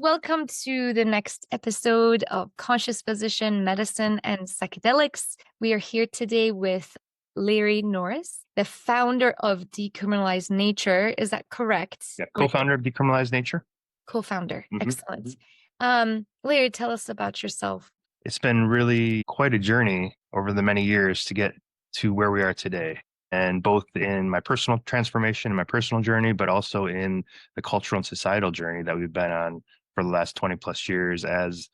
Welcome to the next episode of Conscious Physician Medicine and Psychedelics. We are here today with Larry Norris, the founder of Decriminalize Nature. Is that correct? Yeah, co-founder of Decriminalize Nature. Co-founder. Mhm. Excellent. Larry, tell us about yourself. It's been really quite a journey over the many years to get to where we are today. And both in my personal transformation, my personal journey, but also in the cultural and societal journey that we've been on for the last 20 plus years as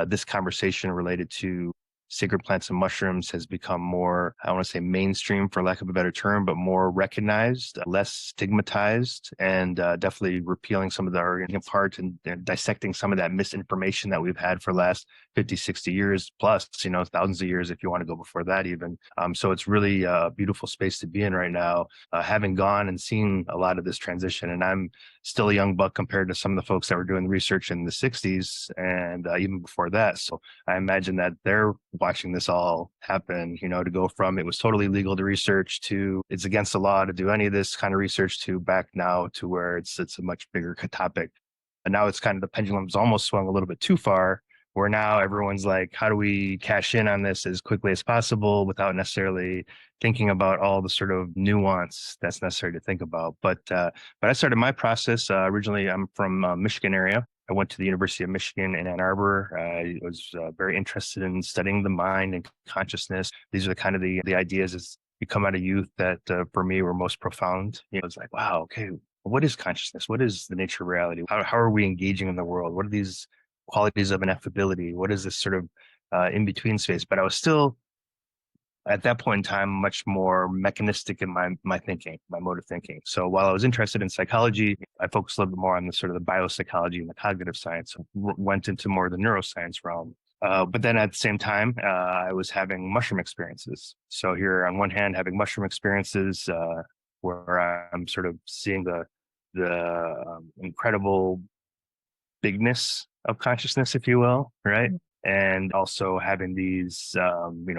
this conversation related to sacred plants and mushrooms has become more, I want to say mainstream for lack of a better term, but more recognized, less stigmatized, and definitely repealing some of the Aryan part and dissecting some of that misinformation that we've had for the last 50, 60 years plus, thousands of years if you want to go before that even. So it's really a beautiful space to be in right now, having gone and seen a lot of this transition. And I'm still a young buck compared to some of the folks that were doing research in the 60s and even before that. So I imagine that they're watching this all happen, to go from it was totally legal to research to it's against the law to do any of this kind of research to back now to where it's a much bigger topic. And now it's kind of the pendulum's almost swung a little bit too far where now everyone's like, how do we cash in on this as quickly as possible without necessarily thinking about all the sort of nuance that's necessary to think about. But I started my process. Originally, I'm from Michigan area. I went to the University of Michigan in Ann Arbor. I was very interested in studying the mind and consciousness. These are the kind of the ideas as you come out of youth that for me were most profound. It's like, wow, okay, what is consciousness? What is the nature of reality? How are we engaging in the world? What are these qualities of ineffability? What is this sort of in-between space? But I was still, at that point in time, much more mechanistic in my thinking, my mode of thinking. So while I was interested in psychology, I focused a little bit more on the sort of the biopsychology and the cognitive science, went into more of the neuroscience realm. But then at the same time, I was having mushroom experiences. So here on one hand, having mushroom experiences where I'm sort of seeing the incredible bigness of consciousness, if you will, right? And also having these,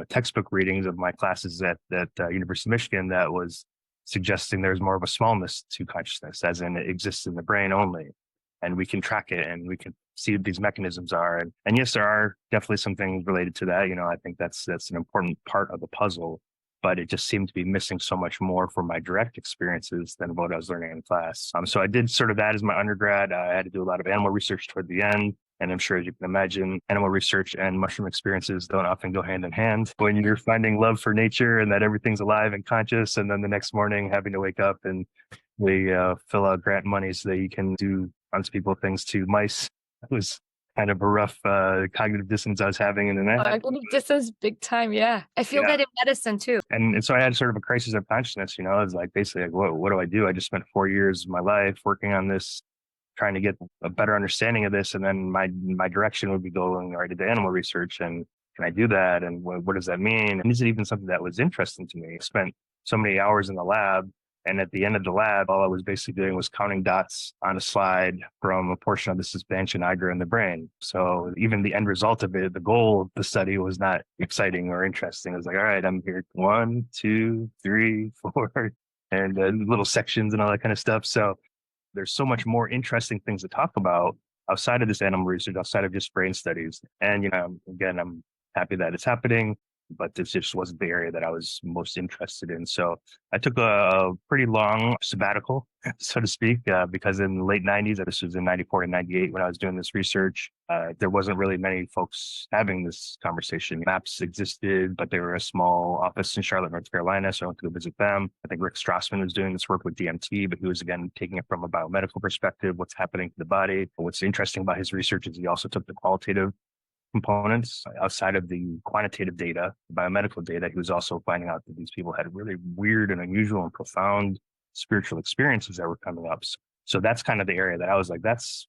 textbook readings of my classes at University of Michigan that was suggesting there's more of a smallness to consciousness, as in it exists in the brain only, and we can track it and we can see what these mechanisms are. And yes, there are definitely some things related to that. I think that's an important part of the puzzle, but it just seemed to be missing so much more from my direct experiences than what I was learning in class. So I did sort of that as my undergrad. I had to do a lot of animal research toward the end. And I'm sure, as you can imagine, animal research and mushroom experiences don't often go hand in hand. When you're finding love for nature and that everything's alive and conscious, and then the next morning having to wake up and they fill out grant money so that you can do unspeakable things to mice. It was kind of a rough cognitive dissonance I was having in the night. Cognitive dissonance, big time. Yeah. I feel that in medicine too. And so I had sort of a crisis of consciousness, it was like basically like, what do I do? I just spent 4 years of my life working on this, trying to get a better understanding of this. And then my direction would be going right into animal research. And can I do that? And what does that mean? And is it even something that was interesting to me? I spent so many hours in the lab. And at the end of the lab, all I was basically doing was counting dots on a slide from a portion of the suspension nigra in the brain. So even the end result of it, the goal of the study was not exciting or interesting. It was like, all right, I'm here 1, 2, 3, 4, and little sections and all that kind of stuff. So there's so much more interesting things to talk about outside of this animal research, outside of just brain studies. And, again, I'm happy that it's happening, but this just wasn't the area that I was most interested in. So I took a pretty long sabbatical, so to speak, because in the late 90s, this was in 94 and 98 when I was doing this research, there wasn't really many folks having this conversation. MAPS existed, but they were a small office in Charlotte, North Carolina, so I went to go visit them. I think Rick Strassman was doing this work with DMT, but he was, again, taking it from a biomedical perspective, what's happening to the body. What's interesting about his research is he also took the qualitative components outside of the quantitative data, the biomedical data. He was also finding out that these people had really weird and unusual and profound spiritual experiences that were coming up. So that's kind of the area that I was like, that's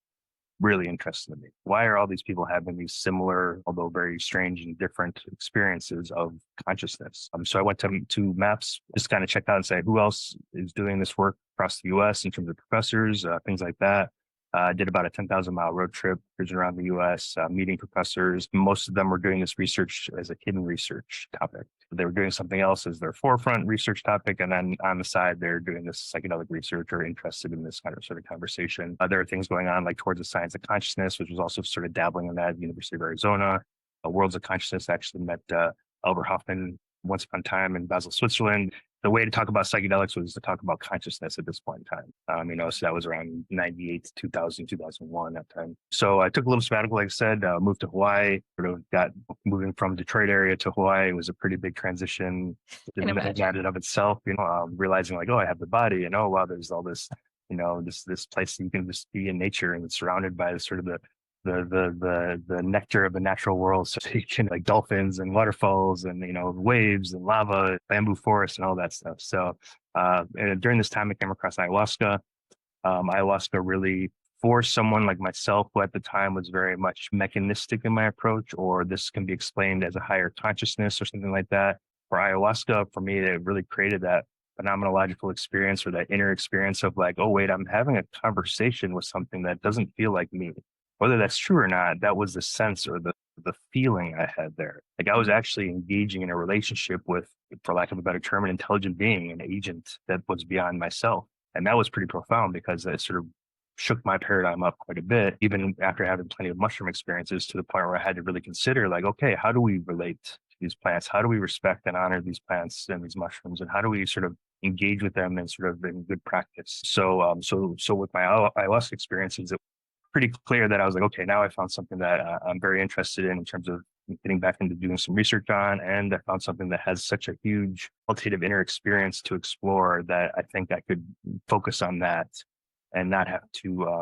really interesting to me. Why are all these people having these similar, although very strange and different experiences of consciousness? So I went to MAPS, just kind of check out and say, who else is doing this work across the US in terms of professors, things like that. Did about a 10,000-mile road trip, cruising around the U.S., meeting professors. Most of them were doing this research as a hidden research topic. They were doing something else as their forefront research topic, and then on the side, they're doing this psychedelic research or interested in this kind of sort of conversation. There are things going on like Towards the Science of Consciousness, which was also sort of dabbling in that at the University of Arizona. Worlds of Consciousness actually met Albert Hoffman once upon a time in Basel, Switzerland. The way to talk about psychedelics was to talk about consciousness at this point in time. So that was around 98 to 2000, 2001 that time. So I took a little sabbatical, like I said, moved to Hawaii, sort of got moving from Detroit area to Hawaii. It was a pretty big transition in and of itself, realizing like, oh, I have the body and oh, wow, there's all this, this place that you can just be in nature and it's surrounded by the sort of the nectar of the natural world. So you can like dolphins and waterfalls and, waves and lava, bamboo forest and all that stuff. So and during this time, I came across ayahuasca. Ayahuasca really, for someone like myself, who at the time was very much mechanistic in my approach, or this can be explained as a higher consciousness or something like that. For ayahuasca, for me, it really created that phenomenological experience or that inner experience of like, oh, wait, I'm having a conversation with something that doesn't feel like me. Whether that's true or not, that was the sense or the feeling I had there. Like I was actually engaging in a relationship with, for lack of a better term, an intelligent being, an agent that was beyond myself. And that was pretty profound because it sort of shook my paradigm up quite a bit, even after having plenty of mushroom experiences, to the point where I had to really consider like, okay, how do we relate to these plants? How do we respect and honor these plants and these mushrooms? And how do we sort of engage with them and sort of in good practice? So with my ayahuasca experiences, it pretty clear that I was like, okay, now I found something that I'm very interested in terms of getting back into doing some research on. And I found something that has such a huge qualitative inner experience to explore that I think I could focus on that and not have to,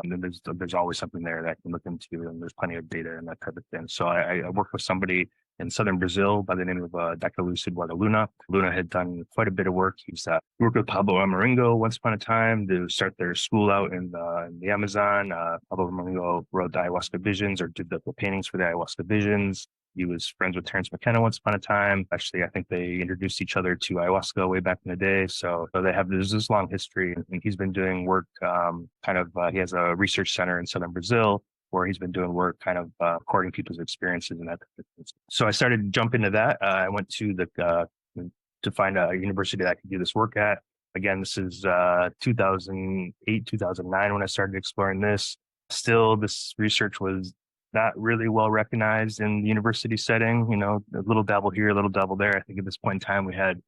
there's always something there that I can look into, and there's plenty of data and that type of thing. So I worked with somebody in southern Brazil by the name of Dr. Lucid Luna. Luna had done quite a bit of work. He's worked with Pablo Amaringo once upon a time to start their school out in the Amazon. Pablo Amaringo wrote the Ayahuasca Visions, or did the paintings for the Ayahuasca Visions. He was friends with Terence McKenna once upon a time. Actually, I think they introduced each other to ayahuasca way back in the day. So they have this long history, and he's been doing work he has a research center in southern Brazil where he's been doing work kind of recording people's experiences and that. So I started to jump into that. I went to to find a university that I could do this work at. Again, this is 2008, 2009 when I started exploring this. Still, this research was not really well recognized in the university setting, a little dabble here, a little dabble there. I think at this point in time, we had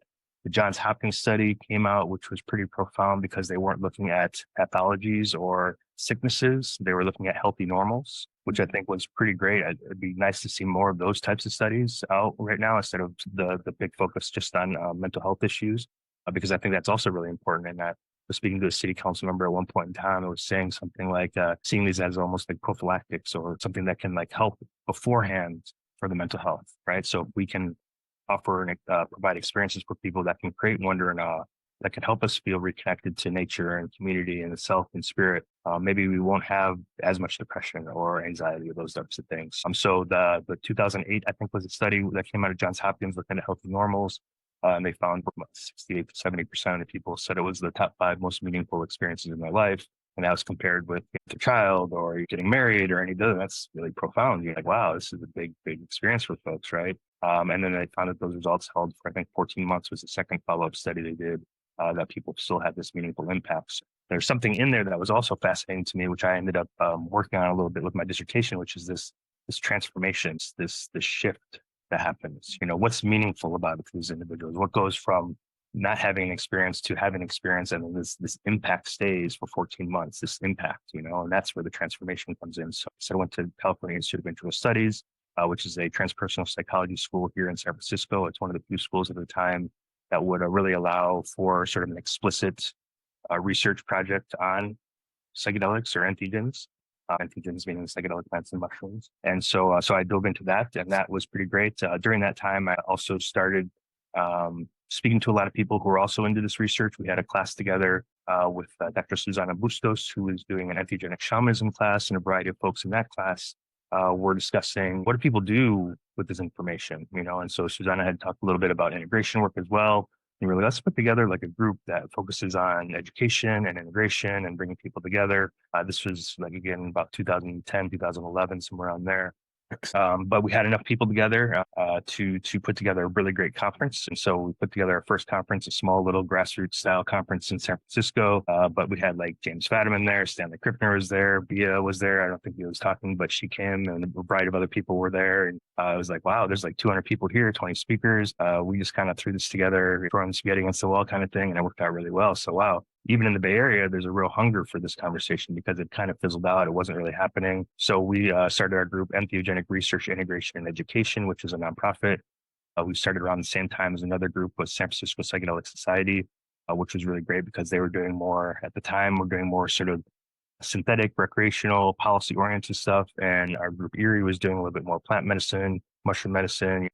the Johns Hopkins study came out, which was pretty profound because they weren't looking at pathologies or sicknesses. They were looking at healthy normals, which I think was pretty great. It'd be nice to see more of those types of studies out right now instead of the big focus just on mental health issues, because I think that's also really important. And that was speaking to a city council member at one point in time, I was saying something like seeing these as almost like prophylactics or something that can like help beforehand for the mental health, right? So if we can offer and provide experiences for people that can create wonder and awe, that can help us feel reconnected to nature and community and the self and spirit, maybe we won't have as much depression or anxiety or those types of things. So the 2008, I think, was a study that came out of Johns Hopkins looking at healthy normals. And they found 68 to 70% of the people said it was the top 5 most meaningful experiences in their life. And that was compared with a child or getting married or anything. That's really profound. You're like, wow, this is a big experience for folks, right? And then they found that those results held for, I think, 14 months was the second follow-up study they did, that people still had this meaningful impact. So there's something in there that was also fascinating to me, which I ended up working on a little bit with my dissertation, which is this transformation, this shift that happens. What's meaningful about it for these individuals? What goes from not having an experience to having an experience, and then this impact stays for 14 months, this impact, and that's where the transformation comes in. So I went to California Institute of Internal Studies, which is a transpersonal psychology school here in San Francisco. It's one of the few schools at the time that would really allow for sort of an explicit research project on psychedelics or entheogens. Entheogens meaning psychedelic plants and mushrooms. And so I dove into that, and that was pretty great. During that time, I also started speaking to a lot of people who were also into this research. We had a class together with Dr. Susana Bustos, who was doing an entheogenic shamanism class, and a variety of folks in that class were discussing what do people do with this information, and so Susana had talked a little bit about integration work as well. And we're like, let's put together like a group that focuses on education and integration and bringing people together. This was like, again, about 2010, 2011, somewhere around there. But we had enough people together to put together a really great conference. And so we put together our first conference, a small little grassroots style conference in San Francisco. But we had like James Fadiman there, Stanley Krippner was there, Bia was there. I don't think he was talking, but she came, and a variety of other people were there. And it was like, wow, there's like 200 people here, 20 speakers. We just kind of threw this together, throwing spaghetti against the wall kind of thing. And it worked out really well. So, wow. Even in the Bay Area, there's a real hunger for this conversation because it kind of fizzled out. It wasn't really happening. So we started our group, Entheogenic Research, Integration, and Education, which is a nonprofit. We started around the same time as another group with San Francisco Psychedelic Society, which was really great because they were doing more at the time. We're doing more sort of synthetic, recreational, policy-oriented stuff. And our group Erie was doing a little bit more plant medicine, mushroom medicine,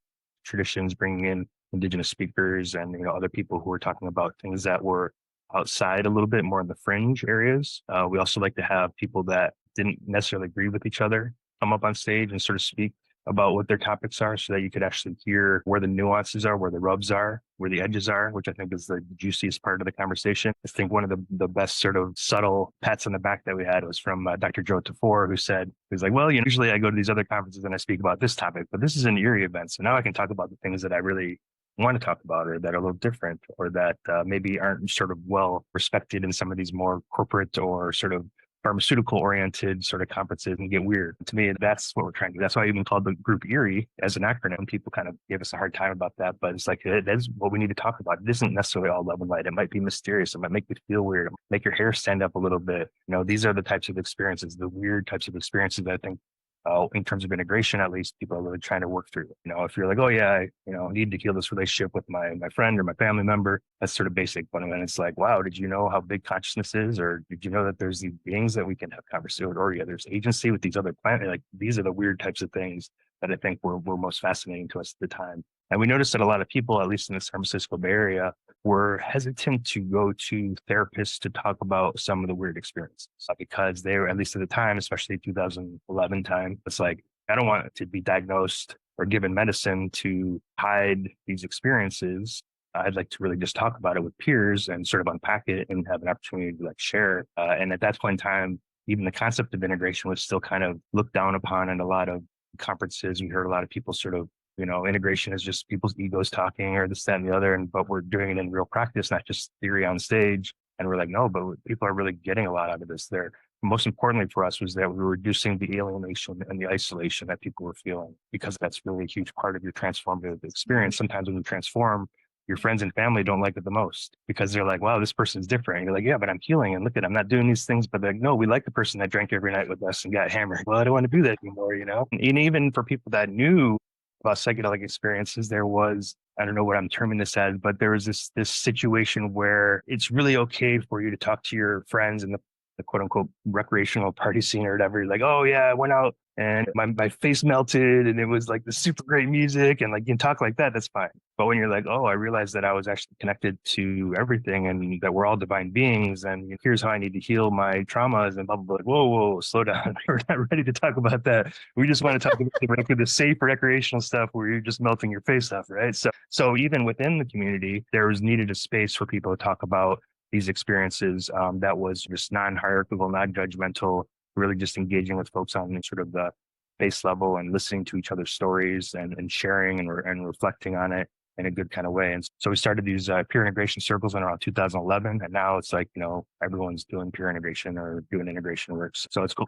traditions, bringing in indigenous speakers and other people who were talking about things that were outside a little bit more in the fringe areas. We also like to have people that didn't necessarily agree with each other come up on stage and sort of speak about what their topics are so that you could actually hear where the nuances are, where the rubs are, where the edges are, which I think is the juiciest part of the conversation. I think one of the best sort of subtle pats on the back that we had was from Dr. Joe Tafur, who said, he was like, well, usually I go to these other conferences and I speak about this topic, but this is an Erie event. So now I can talk about the things that I really want to talk about or that are a little different or that maybe aren't sort of well respected in some of these more corporate or sort of pharmaceutical oriented sort of conferences and get weird. To me, that's what we're trying to do. That's why I even called the group Erie as an acronym. People kind of gave us a hard time about that, but it's like, that's what we need to talk about. It isn't necessarily all love and light. It might be mysterious. It might make you feel weird, make your hair stand up a little bit. These are the types of experiences, the weird types of experiences that I think in terms of integration, at least people are really trying to work through. If you're like, oh yeah, I need to heal this relationship with my friend or my family member, that's sort of basic. But then it's like, wow, did you know how big consciousness is? Or did you know that there's these beings that we can have conversation with? Or yeah, there's agency with these other planets. Like these are the weird types of things that I think were most fascinating to us at the time. And we noticed that a lot of people, at least in the San Francisco Bay Area, were hesitant to go to therapists to talk about some of the weird experiences because they were, at least at the time, especially 2011 time, it's like, I don't want to be diagnosed or given medicine to hide these experiences. I'd like to really just talk about it with peers and sort of unpack it and have an opportunity to like share. And at that point in time, even the concept of integration was still kind of looked down upon in a lot of conferences. We heard a lot of people sort of, integration is just people's egos talking or this, that, and the other. But we're doing it in real practice, not just theory on stage. And we're like, no, but people are really getting a lot out of this. Most importantly for us was that we were reducing the alienation and the isolation that people were feeling, because that's really a huge part of your transformative experience. Sometimes when you transform, your friends and family don't like it the most because they're like, wow, this person's different. And you're like, yeah, but I'm healing. And look I'm not doing these things. But they're like, no, we like the person that drank every night with us and got hammered. Well, I don't want to do that anymore, And even for people that knew about psychedelic experiences, there was, I don't know what I'm terming this as, but there was this situation where it's really okay for you to talk to your friends in the quote unquote recreational party scene or whatever. You're like, oh yeah, I went out and my face melted and it was like the super great music, and like you can talk like that, that's fine. But when you're like, oh, I realized that I was actually connected to everything and that we're all divine beings and here's how I need to heal my traumas and blah, blah, blah. Whoa, slow down. We're not ready to talk about that. We just want to talk about the safe recreational stuff where you're just melting your face off, right? So even within the community, there was needed a space for people to talk about these experiences that was just non-hierarchical, non-judgmental, really just engaging with folks on sort of the base level and listening to each other's stories and sharing and reflecting on it in a good kind of way. And so we started these peer integration circles in around 2011. And now it's like, everyone's doing peer integration or doing integration works. So it's cool.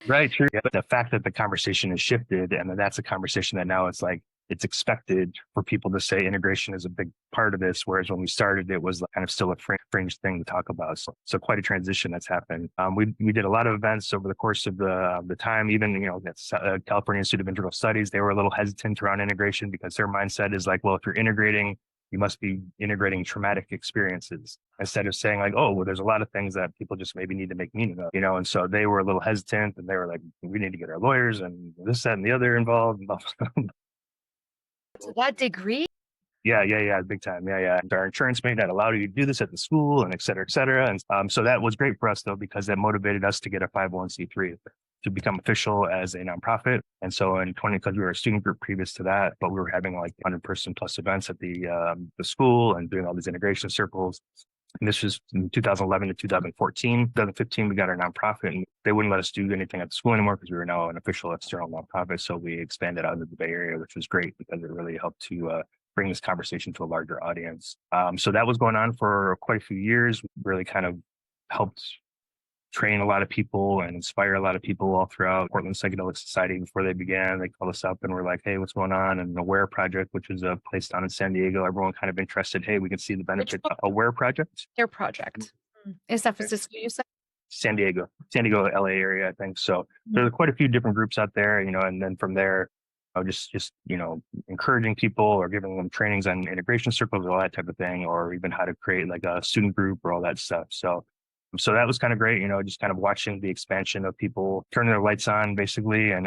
Right, true. But the fact that the conversation has shifted and that's a conversation that now it's like, it's expected for people to say integration is a big part of this. Whereas when we started, it was kind of still a fringe thing to talk about. So quite a transition that's happened. We did a lot of events over the course of the time, even, that's California Institute of Integral Studies. They were a little hesitant around integration because their mindset is like, well, if you're integrating, you must be integrating traumatic experiences instead of saying like, oh, well, there's a lot of things that people just maybe need to make meaning of, and so they were a little hesitant and they were like, we need to get our lawyers and this, that, and the other involved. To that degree? Yeah, big time. Yeah. Our insurance may not allow you to do this at the school and et cetera, et cetera. And so that was great for us though, because that motivated us to get a 501c3. to become official as a nonprofit. And so because we were a student group previous to that, but we were having like 100-person plus events at the school and doing all these integration circles. And this was in 2011 to 2014. 2015, we got our nonprofit, and they wouldn't let us do anything at the school anymore because we were now an official external nonprofit. So we expanded out into the Bay Area, which was great because it really helped to bring this conversation to a larger audience. So that was going on for quite a few years, really kind of helped train a lot of people and inspire a lot of people all throughout Portland Psychedelic Society. Before they began, they called us up and were like, hey, what's going on? And Aware Project, which is a place down in San Diego, everyone kind of interested. Hey, we can see the benefit. Aware Project? Their project. In San Francisco, you said? San Diego, LA area, I think. So there are quite a few different groups out there, and then from there, just encouraging people or giving them trainings on integration circles, all that type of thing, or even how to create like a student group or all that stuff. So that was kind of great, just kind of watching the expansion of people turning their lights on basically, and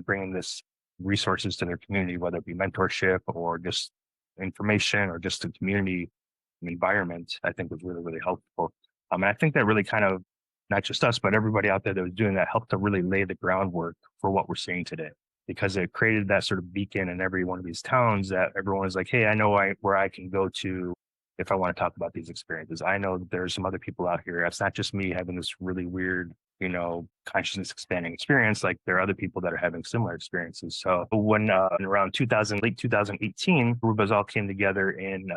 bringing this resources to their community, whether it be mentorship or just information or just a community environment, I think was really, really helpful. And I think that really kind of, not just us, but everybody out there that was doing that helped to really lay the groundwork for what we're seeing today, because it created that sort of beacon in every one of these towns that everyone is like, hey, I know where I can go to if I want to talk about these experiences. I know that there's some other people out here. It's not just me having this really weird, consciousness expanding experience. Like there are other people that are having similar experiences. So when around late 2018, group us all came together in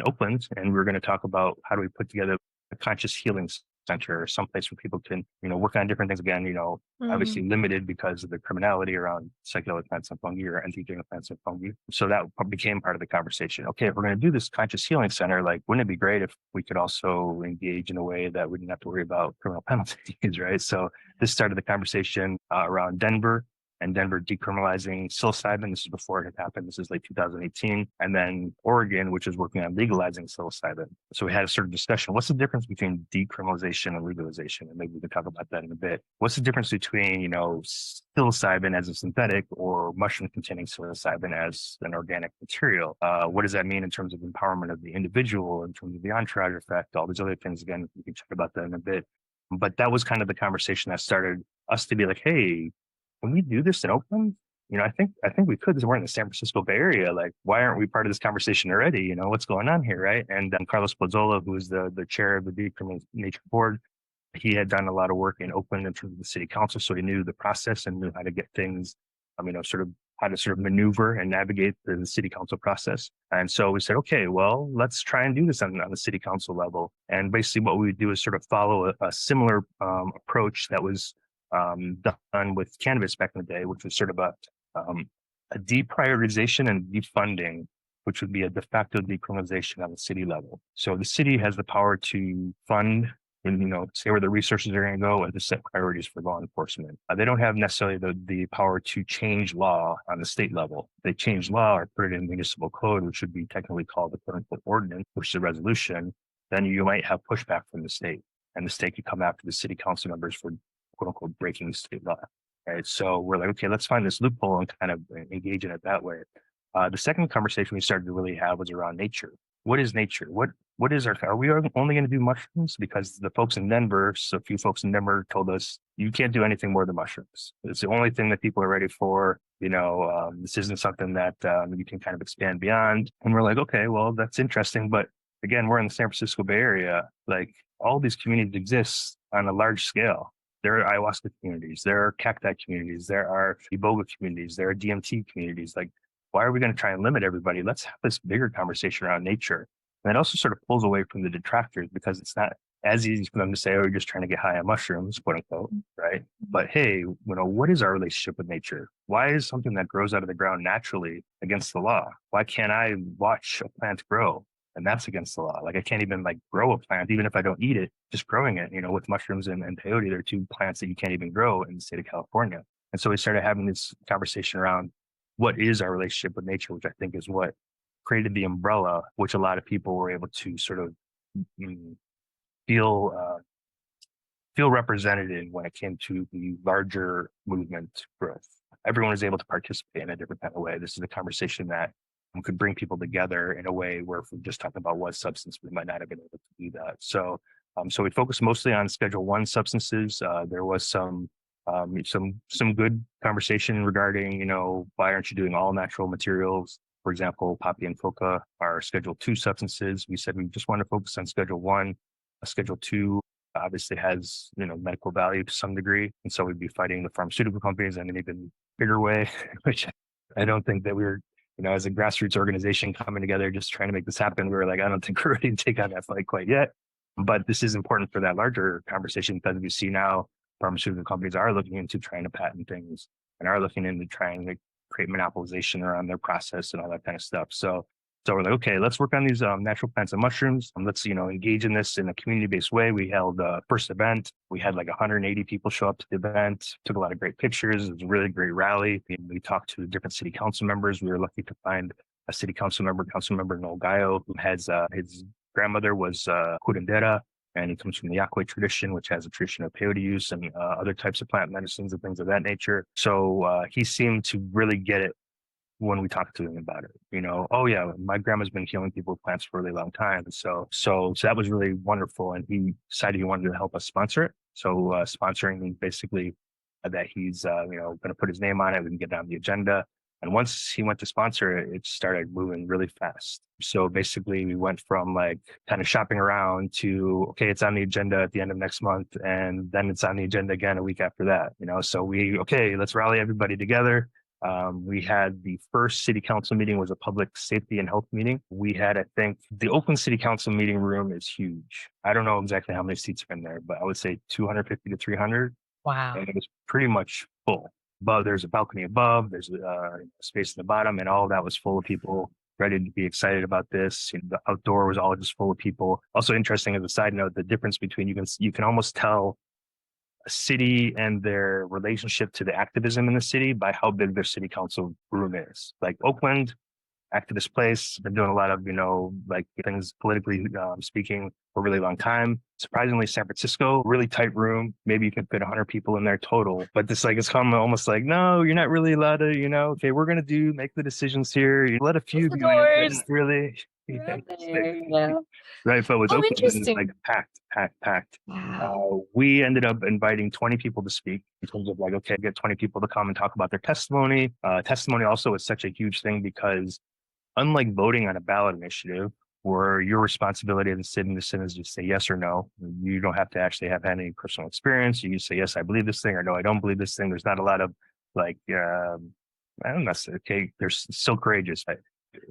Oakland, and we were going to talk about how do we put together a conscious healing center or someplace where people can, work on different things again, obviously limited because of the criminality around psychedelic plants and fungi or entheogenic plants and fungi. So that became part of the conversation. Okay, if we're going to do this conscious healing center, like, wouldn't it be great if we could also engage in a way that we didn't have to worry about criminal penalties, right? So this started the conversation around Denver decriminalizing psilocybin. This is before it had happened. This is late 2018. And then Oregon, which is working on legalizing psilocybin. So we had a sort of discussion. What's the difference between decriminalization and legalization? And maybe we can talk about that in a bit. What's the difference between, psilocybin as a synthetic or mushroom containing psilocybin as an organic material? What does that mean in terms of empowerment of the individual, in terms of the entourage effect, all these other things? Again, we can talk about that in a bit. But that was kind of the conversation that started us to be like, hey, can we do this in Oakland? I think we could. We're in the San Francisco Bay Area. Like, why aren't we part of this conversation already? What's going on here, right? And Carlos Pozzola, who is the chair of the Decriminalize Nature board, he had done a lot of work in Oakland in terms of the city council, so he knew the process and knew how to get things, how to maneuver and navigate the city council process. And so we said, okay, well, let's try and do this on the city council level. And basically, what we would do is sort of follow a similar approach that was done with cannabis back in the day, which was sort of a deprioritization and defunding, which would be a de facto decriminalization on the city level. So the city has the power to fund and, say where the resources are going to go and to set priorities for law enforcement. They don't have necessarily the power to change law on the state level. They change law or put it in municipal code, which would be technically called the quote unquote ordinance, which is a resolution. Then you might have pushback from the state, and the state could come after the city council members for quote unquote breaking state law, right? So we're like, okay, let's find this loophole and kind of engage in it that way. The second conversation we started to really have was around nature. What is nature? What is are we only going to do mushrooms? Because the folks in Denver, so a few folks in Denver told us, you can't do anything more than mushrooms. It's the only thing that people are ready for. This isn't something that you can kind of expand beyond. And we're like, okay, well, that's interesting. But again, we're in the San Francisco Bay Area. Like, all these communities exist on a large scale. There are ayahuasca communities, there are cacti communities, there are iboga communities, there are DMT communities. Like, why are we going to try and limit everybody? Let's have this bigger conversation around nature. And it also sort of pulls away from the detractors, because it's not as easy for them to say, oh, you're just trying to get high on mushrooms, quote unquote, right? But hey, what is our relationship with nature? Why is something that grows out of the ground naturally against the law? Why can't I watch a plant grow? And that's against the law. Like, I can't even grow a plant, even if I don't eat it, just growing it, with mushrooms and peyote, there are two plants that you can't even grow in the state of California. And so we started having this conversation around what is our relationship with nature, which I think is what created the umbrella, which a lot of people were able to sort of feel represented in when it came to the larger movement growth. Everyone was able to participate in a different kind of way. This is a conversation that could bring people together in a way where, if we just talk about what substance, we might not have been able to do that. So So we focused mostly on Schedule 1 substances. There was some good conversation regarding, why aren't you doing all natural materials? For example, poppy and coca are Schedule 2 substances. We said we just want to focus on Schedule 1. Schedule 2 obviously has, medical value to some degree. And so we'd be fighting the pharmaceutical companies in an even bigger way, which I don't think that we were, as a grassroots organization coming together, just trying to make this happen. We were like, I don't think we're ready to take on that fight quite yet. But this is important for that larger conversation because we see now pharmaceutical companies are looking into trying to patent things and are looking into trying to create monopolization around their process and all that kind of stuff. So we're like, okay, let's work on these natural plants and mushrooms. Let's, engage in this in a community-based way. We held a first event. We had like 180 people show up to the event, took a lot of great pictures. It was a really great rally. We talked to different city council members. We were lucky to find a city council member, Noel Gayo, who has his grandmother was curandera, and he comes from the Yakwe tradition, which has a tradition of peyote use and other types of plant medicines and things of that nature. So he seemed to really get it when we talked to him about it. Oh yeah, my grandma's been healing people with plants for a really long time. So that was really wonderful. And he decided he wanted to help us sponsor it. So sponsoring means basically that he's going to put his name on it. We can get it on the agenda. And once he went to sponsor it, it started moving really fast. So basically we went from like kind of shopping around to, okay, it's on the agenda at the end of next month. And then it's on the agenda again a week after that, so let's rally everybody together. We had the first city council meeting was a public safety and health meeting. We had, I think, the Oakland City Council meeting room is huge. I don't know exactly how many seats are in there, but I would say 250 to 300. Wow. And it was pretty much full. But there's a balcony above, there's a space in the bottom, and all of that was full of people ready to be excited about this. The outdoor was all just full of people. Also interesting as a side note, the difference between you can almost tell a city and their relationship to the activism in the city by how big their city council room is. Like Oakland, activist place, been doing a lot of, like things politically speaking for a really long time. Surprisingly, San Francisco, really tight room. Maybe you can fit 100 people in there total. But this it's come almost like, no, you're not really allowed to, okay, we're going to make the decisions here. You let a few of you in, really. Yeah. Right, but with Oakland, it's like packed. Wow. We ended up inviting 20 people to speak in terms of like, okay, get 20 people to come and talk about their testimony. Testimony also is such a huge thing because unlike voting on a ballot initiative, where your responsibility as a citizen is just say yes or no, you don't have to actually have any personal experience. You just say, yes, I believe this thing, or no, I don't believe this thing. There's not a lot of like, I don't know, okay, they're still courageous.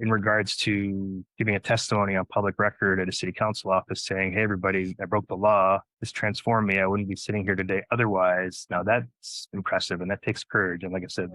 In regards to giving a testimony on public record at a city council office saying, hey, everybody, I broke the law. This transformed me. I wouldn't be sitting here today otherwise. Now that's impressive. And that takes courage. And like I said,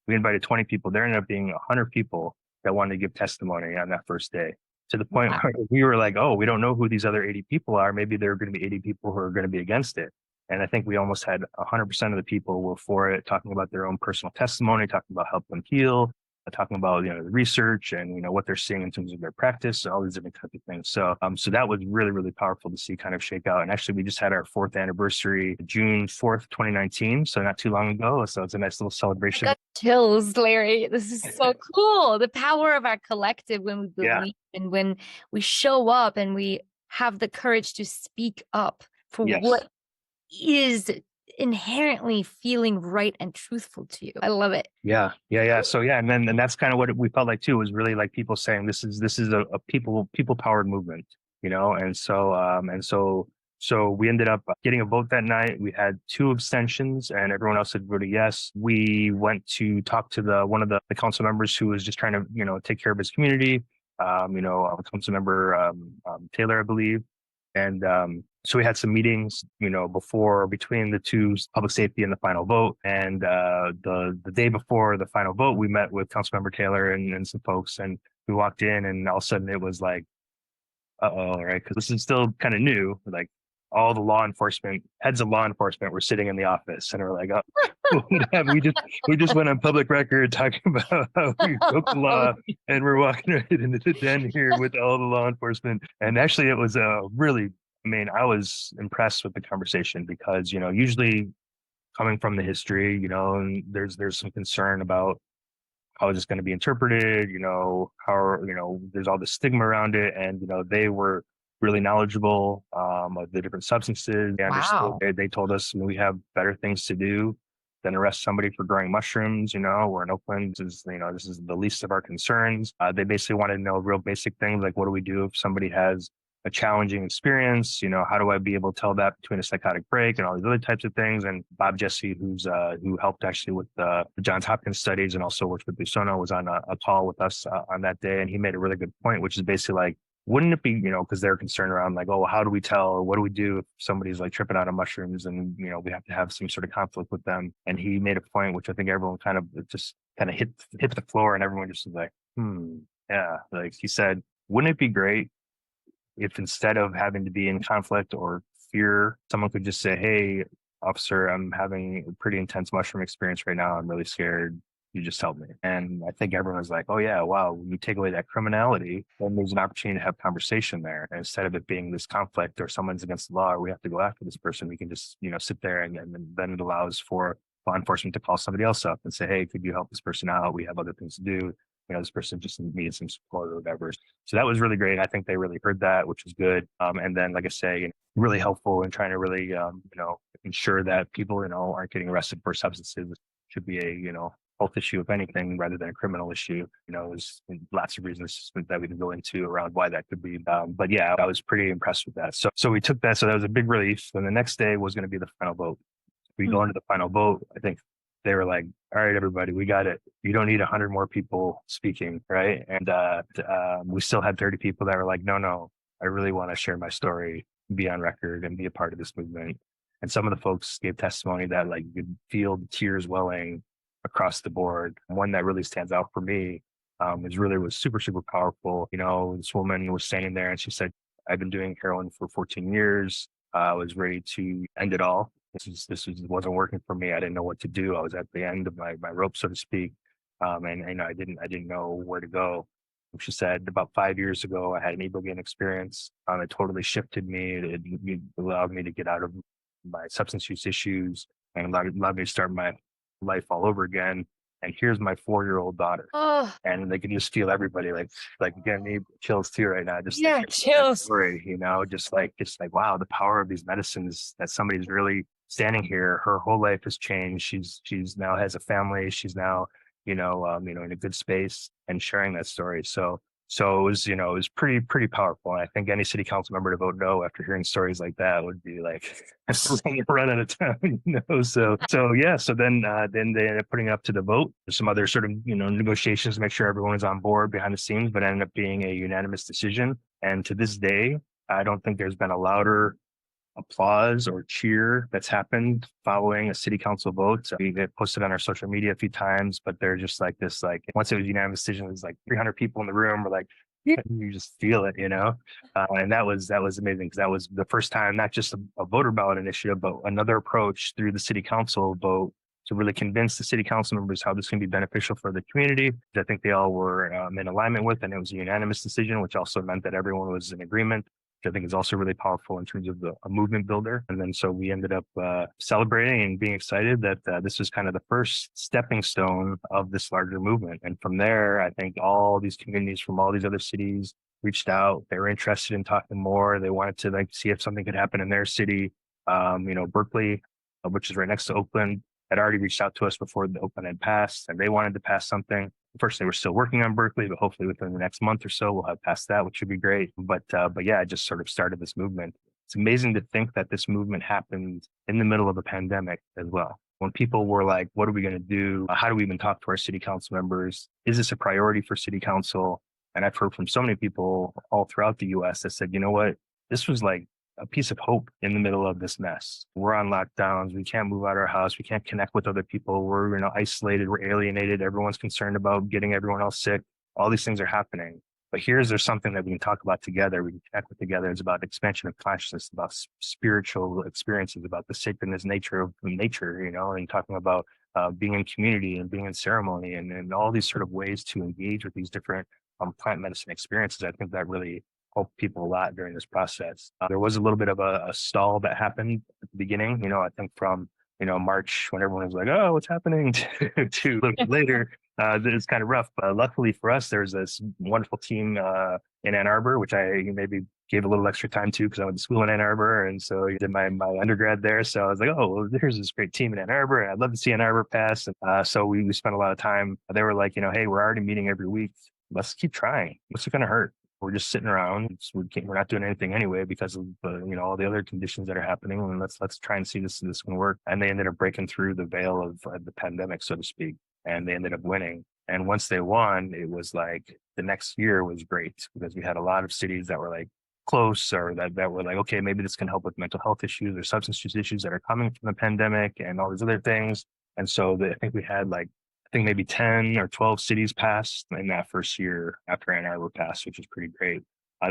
we invited 20 people. There ended up being 100 people that wanted to give testimony on that first day, to the point where we were like, oh, we don't know who these other 80 people are. Maybe there are going to be 80 people who are going to be against it. And I think we almost had 100% of the people were for it, talking about their own personal testimony, talking about help them heal, talking about the research and what they're seeing in terms of their practice, all these different types of things. So that was really, really powerful to see kind of shake out. And actually, we just had our 4th anniversary, June 4th, 2019. So not too long ago. So it's a nice little celebration. I got chills, Larry. This is so cool. The power of our collective when we believe and when we show up and we have the courage to speak up for what is inherently feeling right and truthful to you. I love it. Yeah. So and that's kind of what we felt like too, was really like people saying this is a people powered movement, and so we ended up getting a vote that night. We had 2 abstentions and everyone else had voted yes. We went to talk to one of the council members who was just trying to take care of his community. Council member Taylor, I believe. And so we had some meetings, between the 2, public safety and the final vote. And the day before the final vote, we met with Councilmember Taylor and some folks, and we walked in, and all of a sudden it was like, right? Because this is still kind of new. Like all the heads of law enforcement were sitting in the office, and we're like, we just went on public record talking about how we broke the law, and we're walking right into the den here with all the law enforcement. And actually, it was really. I was impressed with the conversation because, usually coming from the history, and there's some concern about how is this going to be interpreted, how, there's all the stigma around it. And, they were really knowledgeable of the different substances. They understood. Wow. They told us we have better things to do than arrest somebody for growing mushrooms. We're in Oakland. This is the least of our concerns. They basically wanted to know real basic things like, what do we do if somebody has a challenging experience? How do I be able to tell that between a psychotic break and all these other types of things? And Bob Jesse, who helped actually with the Johns Hopkins studies and also worked with Lusono, was on a call with us on that day, and he made a really good point, which is basically like, wouldn't it be, because they're concerned around like, oh, how do we tell, or what do we do if somebody's like tripping out of mushrooms and, we have to have some sort of conflict with them. And he made a point, which I think everyone kind of hit the floor, and everyone just was like, yeah. Like he said, wouldn't it be great if instead of having to be in conflict or fear, someone could just say, hey, officer, I'm having a pretty intense mushroom experience right now. I'm really scared. You just help me. And I think everyone's like, oh yeah, wow, when you take away that criminality, then there's an opportunity to have conversation there. And instead of it being this conflict or someone's against the law or we have to go after this person, we can just, sit there, and then it allows for law enforcement to call somebody else up and say, hey, could you help this person out? We have other things to do. This person just needs some support or whatever. So that was really great. I think they really heard that, which was good. And then, like I say, really helpful in trying to really, ensure that people, aren't getting arrested for substances. It should be a, health issue, if anything, rather than a criminal issue. There's lots of reasons that we can go into around why that could be. But yeah, I was pretty impressed with that. So we took that. So that was a big relief. And the next day was going to be the final vote. We go into the final vote. I think they were like, all right, everybody, we got it. You don't need 100 more people speaking, right? And we still had 30 people that were like, no, I really want to share my story, be on record, and be a part of this movement. And some of the folks gave testimony that like you could feel the tears welling across the board. One that really stands out for me was super, super powerful. This woman was standing there and she said, I've been doing heroin for 14 years. I was ready to end it all. This wasn't working for me. I didn't know what to do. I was at the end of my rope, so to speak. And I didn't know where to go. She said about 5 years ago, I had an ibogaine experience. It totally shifted me. It allowed me to get out of my substance use issues and allowed me to start my life all over again. And here's my 4-year-old daughter. Oh, And they can just feel everybody like again, me chills too right now. Just yeah, chills. Story, just like wow, the power of these medicines, that somebody's really standing here. Her whole life has changed. She's now has a family. She's now, in a good space and sharing that story. So it was pretty powerful. And I think any city council member to vote no after hearing stories like that would be like run out of town, So yeah. So then they ended up putting it up to the vote. There's some other sort of negotiations to make sure everyone is on board behind the scenes, but ended up being a unanimous decision. And to this day, I don't think there's been a louder applause or cheer that's happened following a city council vote. We get posted on our social media a few times, but they're just like this, like once it was unanimous decision, it was like 300 people in the room were like, yeah, you just feel it, and that was amazing because that was the first time, not just a voter ballot initiative, but another approach through the city council vote to really convince the city council members how this can be beneficial for the community. I think they all were in alignment with, and it was a unanimous decision, which also meant that everyone was in agreement. I think is also really powerful in terms of a movement builder. And then so we ended up celebrating and being excited that this was kind of the first stepping stone of this larger movement. And from there, I think all these communities from all these other cities reached out. They were interested in talking more. They wanted to see if something could happen in their city. Berkeley, which is right next to Oakland, had already reached out to us before the Oakland had passed, and they wanted to pass something. First, they were still working on Berkeley, but hopefully within the next month or so, we'll have passed that, which would be great. But yeah, I just sort of started this movement. It's amazing to think that this movement happened in the middle of a pandemic as well. When people were like, what are we going to do? How do we even talk to our city council members? Is this a priority for city council? And I've heard from so many people all throughout the US that said, you know what, this was like a piece of hope in the middle of this mess. We're on lockdowns. We can't move out of our house. We can't connect with other people. We're isolated. We're alienated. Everyone's concerned about getting everyone else sick. All these things are happening. But there's something that we can talk about together. We can connect with together. It's about expansion of consciousness, about spiritual experiences, about the sacredness nature of nature, and talking about being in community and being in ceremony and all these sort of ways to engage with these different plant medicine experiences. I think that really helped people a lot during this process. There was a little bit of a stall that happened at the beginning, I think from, March, when everyone was like, oh, what's happening, to a little bit later. It's kind of rough. But luckily for us, there's this wonderful team in Ann Arbor, which I maybe gave a little extra time too because I went to school in Ann Arbor, and so I did my undergrad there. So I was like, oh, well, there's this great team in Ann Arbor, and I'd love to see Ann Arbor pass. And so we spent a lot of time. They were like, hey, we're already meeting every week. Let's keep trying. What's it going to hurt? We're just sitting around. We're not doing anything anyway because of all the other conditions that are happening. And let's try and see this can work. And they ended up breaking through the veil of the pandemic, so to speak, and they ended up winning. And once they won, it was like the next year was great because we had a lot of cities that were like close or that were like, okay, maybe this can help with mental health issues or substance use issues that are coming from the pandemic and all these other things. And so I think we had maybe 10 or 12 cities passed in that first year after Ann Arbor passed, which is pretty great.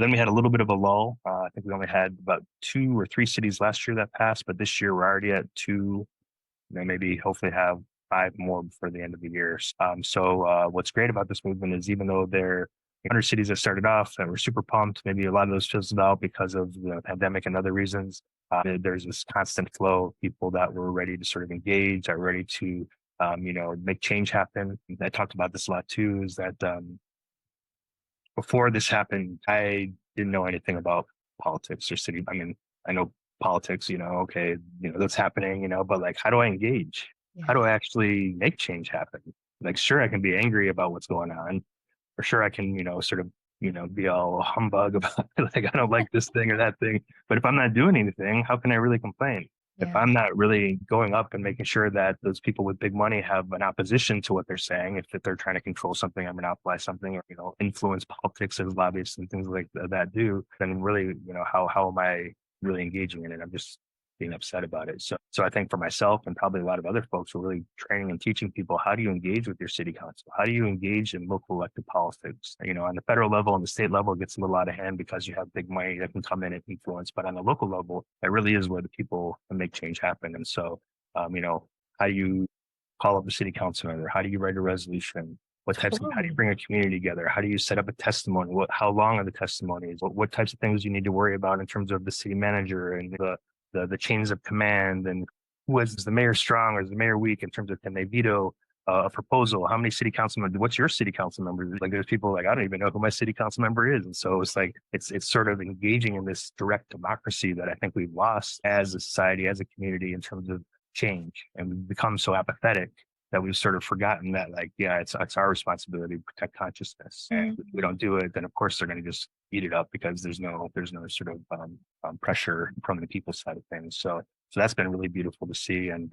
Then we had a little bit of a lull. I think we only had about 2 or 3 cities last year that passed, but this year we're already at 2, maybe hopefully have 5 more before the end of the year. So what's great about this movement is even though there are 100 cities that started off that were super pumped, maybe a lot of those fizzled out because of the pandemic and other reasons, there's this constant flow of people that were ready to sort of engage, are ready to make change happen. I talked about this a lot too, is that before this happened, I didn't know anything about politics or city. I mean, I know politics, okay, that's happening, but like, how do I engage? Yeah. How do I actually make change happen? Like, sure, I can be angry about what's going on. For sure, I can, sort of, be all humbug about like, I don't like this thing or that thing. But if I'm not doing anything, how can I really complain? Yeah. If I'm not really going up and making sure that those people with big money have an opposition to what they're saying, if they're trying to control something or monopolize something or, influence politics as lobbyists and things like that do, then really, how am I really engaging in it? I'm just being upset about it. So I think for myself and probably a lot of other folks, we're really training and teaching people, how do you engage with your city council? How do you engage in local elected politics? On the federal level and the state level, it gets a little out of hand because you have big money that can come in and influence. But on the local level, that really is where the people can make change happen. And so, how do you call up the city council member? How do you write a resolution? How do you bring a community together? How do you set up a testimony? How long are the testimonies? What types of things you need to worry about in terms of the city manager and the chains of command, and is the mayor strong or is the mayor weak in terms of, can they veto a proposal? How many city council members? What's your city council member? Like, there's people like, I don't even know who my city council member is. And so it's like, it's sort of engaging in this direct democracy that I think we've lost as a society, as a community in terms of change. And we've become so apathetic that we've sort of forgotten that, like, yeah, it's our responsibility to protect consciousness. And if we don't do it, then of course they're going to just eat it up because there's no sort of pressure from the people side of things. So that's been really beautiful to see. And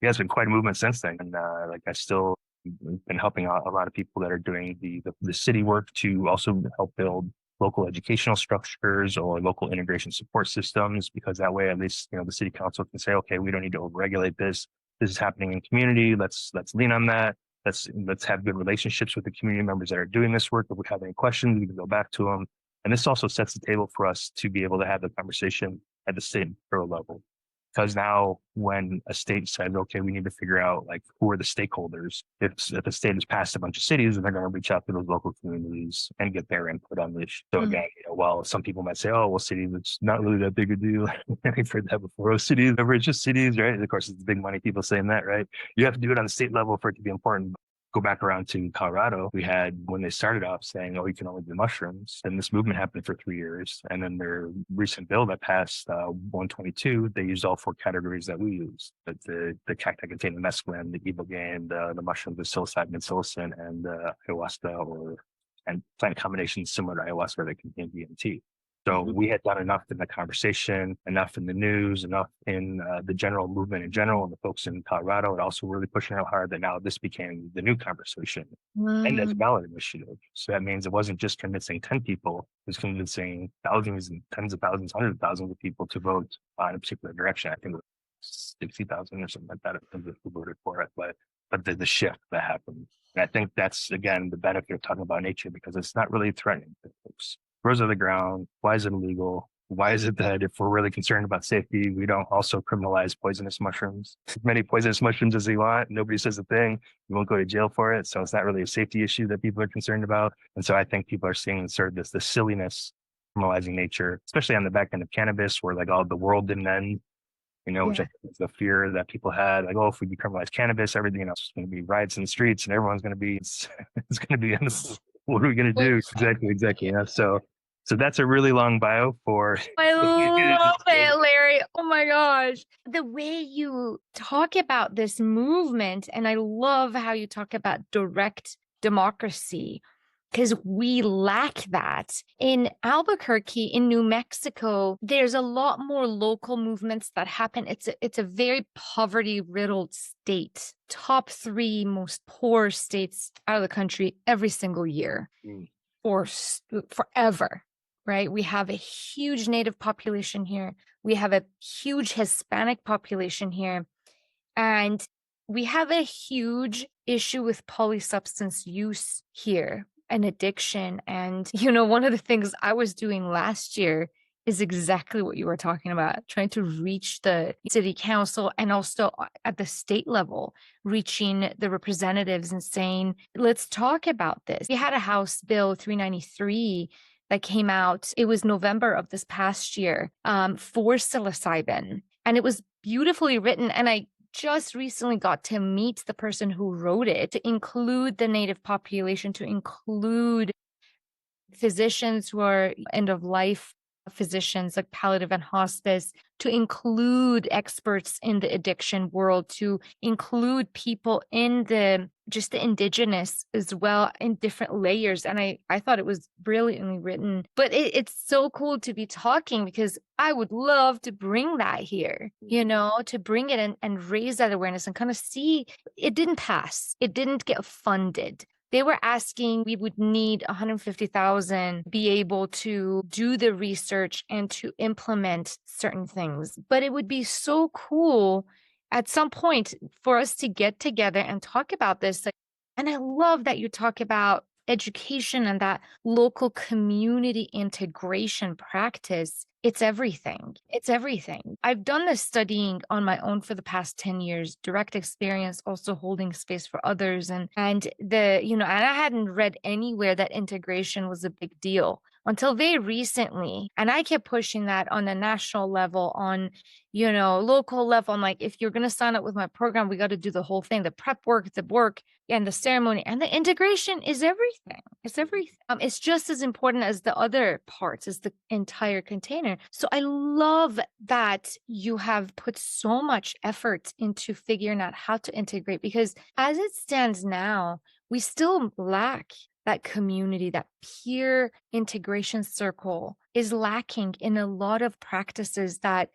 it's been quite a movement since then. And I still been helping out a lot of people that are doing the city work to also help build local educational structures or local integration support systems, because that way at least the city council can say, okay, we don't need to overregulate this. This is happening in community. Let's lean on that. Let's have good relationships with the community members that are doing this work. If we have any questions, we can go back to them. And this also sets the table for us to be able to have the conversation at the state and federal level. Because now when a state says, okay, we need to figure out like who are the stakeholders, if the state has passed a bunch of cities, then they're going to reach out to those local communities and get their input on this. So again, while some people might say, oh, well, cities, it's not really that big a deal. I've heard that before. Oh, cities, it's just cities, right? Of course, it's the big money people saying that, right? You have to do it on the state level for it to be important. Go back around to Colorado, we had, when they started off saying, oh, you can only do mushrooms, and this movement happened for 3 years. And then their recent bill that passed, 122, they used all 4 categories that we use. The cacti contain the mescaline, the ibogaine, the mushroom, the psilocybin and psilocin, and ayahuasca and plant combinations similar to ayahuasca that contain DMT. So we had done enough in the conversation, enough in the news, enough in the general movement in general, and the folks in Colorado are also really pushing out hard that now this became the new conversation and as a ballot initiative. So that means it wasn't just convincing 10 people, it was convincing thousands and tens of thousands, hundreds of thousands of people to vote in a particular direction. I think it was 60,000 or something like that who voted for it. But the shift that happened. And I think that's, again, the benefit of talking about nature, because it's not really threatening to folks. Grows on the ground. Why is it illegal? Why is it that if we're really concerned about safety, we don't also criminalize poisonous mushrooms? As many poisonous mushrooms as we want. Nobody says a thing. We won't go to jail for it. So it's not really a safety issue that people are concerned about. And so I think people are seeing sort of the silliness criminalizing nature, especially on the back end of cannabis, where like all the world didn't end. Which I think is the fear that people had, like, oh, if we decriminalize cannabis, everything else is going to be riots in the streets, and everyone's going to be, it's going to be, what are we going to do? Exactly. Yeah. So So that's a really long bio for I love just it, Larry. Oh my gosh. The way you talk about this movement, and I love how you talk about direct democracy, because we lack that. In Albuquerque, in New Mexico, there's a lot more local movements that happen. It's a very poverty-riddled state. Top three most poor states out of the country every single year Mm. for forever, right? We have a huge Native population here. We have a huge Hispanic population here. And we have a huge issue with polysubstance use here and addiction. And, one of the things I was doing last year is exactly what you were talking about, trying to reach the city council and also at the state level, reaching the representatives and saying, let's talk about this. We had a House Bill 393 that came out. It was November of this past year for psilocybin. And it was beautifully written. And I just recently got to meet the person who wrote it, to include the Native population, to include physicians who are end of life physicians like palliative and hospice, to include experts in the addiction world, to include people in the indigenous as well in different layers. And I thought it was brilliantly written. But it's so cool to be talking, because I would love to bring that here, to bring it and raise that awareness and kind of see. It didn't pass. It didn't get funded. They were asking, we would need 150,000 be able to do the research and to implement certain things. But it would be so cool at some point for us to get together and talk about this. And I love that you talk about education and that local community integration practice. It's everything. It's everything. I've done this studying on my own for the past 10 years, direct experience, also holding space for others. And and I hadn't read anywhere that integration was a big deal until very recently. And I kept pushing that on a national level, on, local level. I'm like, if you're going to sign up with my program, we got to do the whole thing, the prep work, the work, and the ceremony, and the integration is everything. It's everything. It's just as important as the other parts, as the entire container. So I love that you have put so much effort into figuring out how to integrate, because as it stands now, we still lack that community. That peer integration circle is lacking in a lot of practices that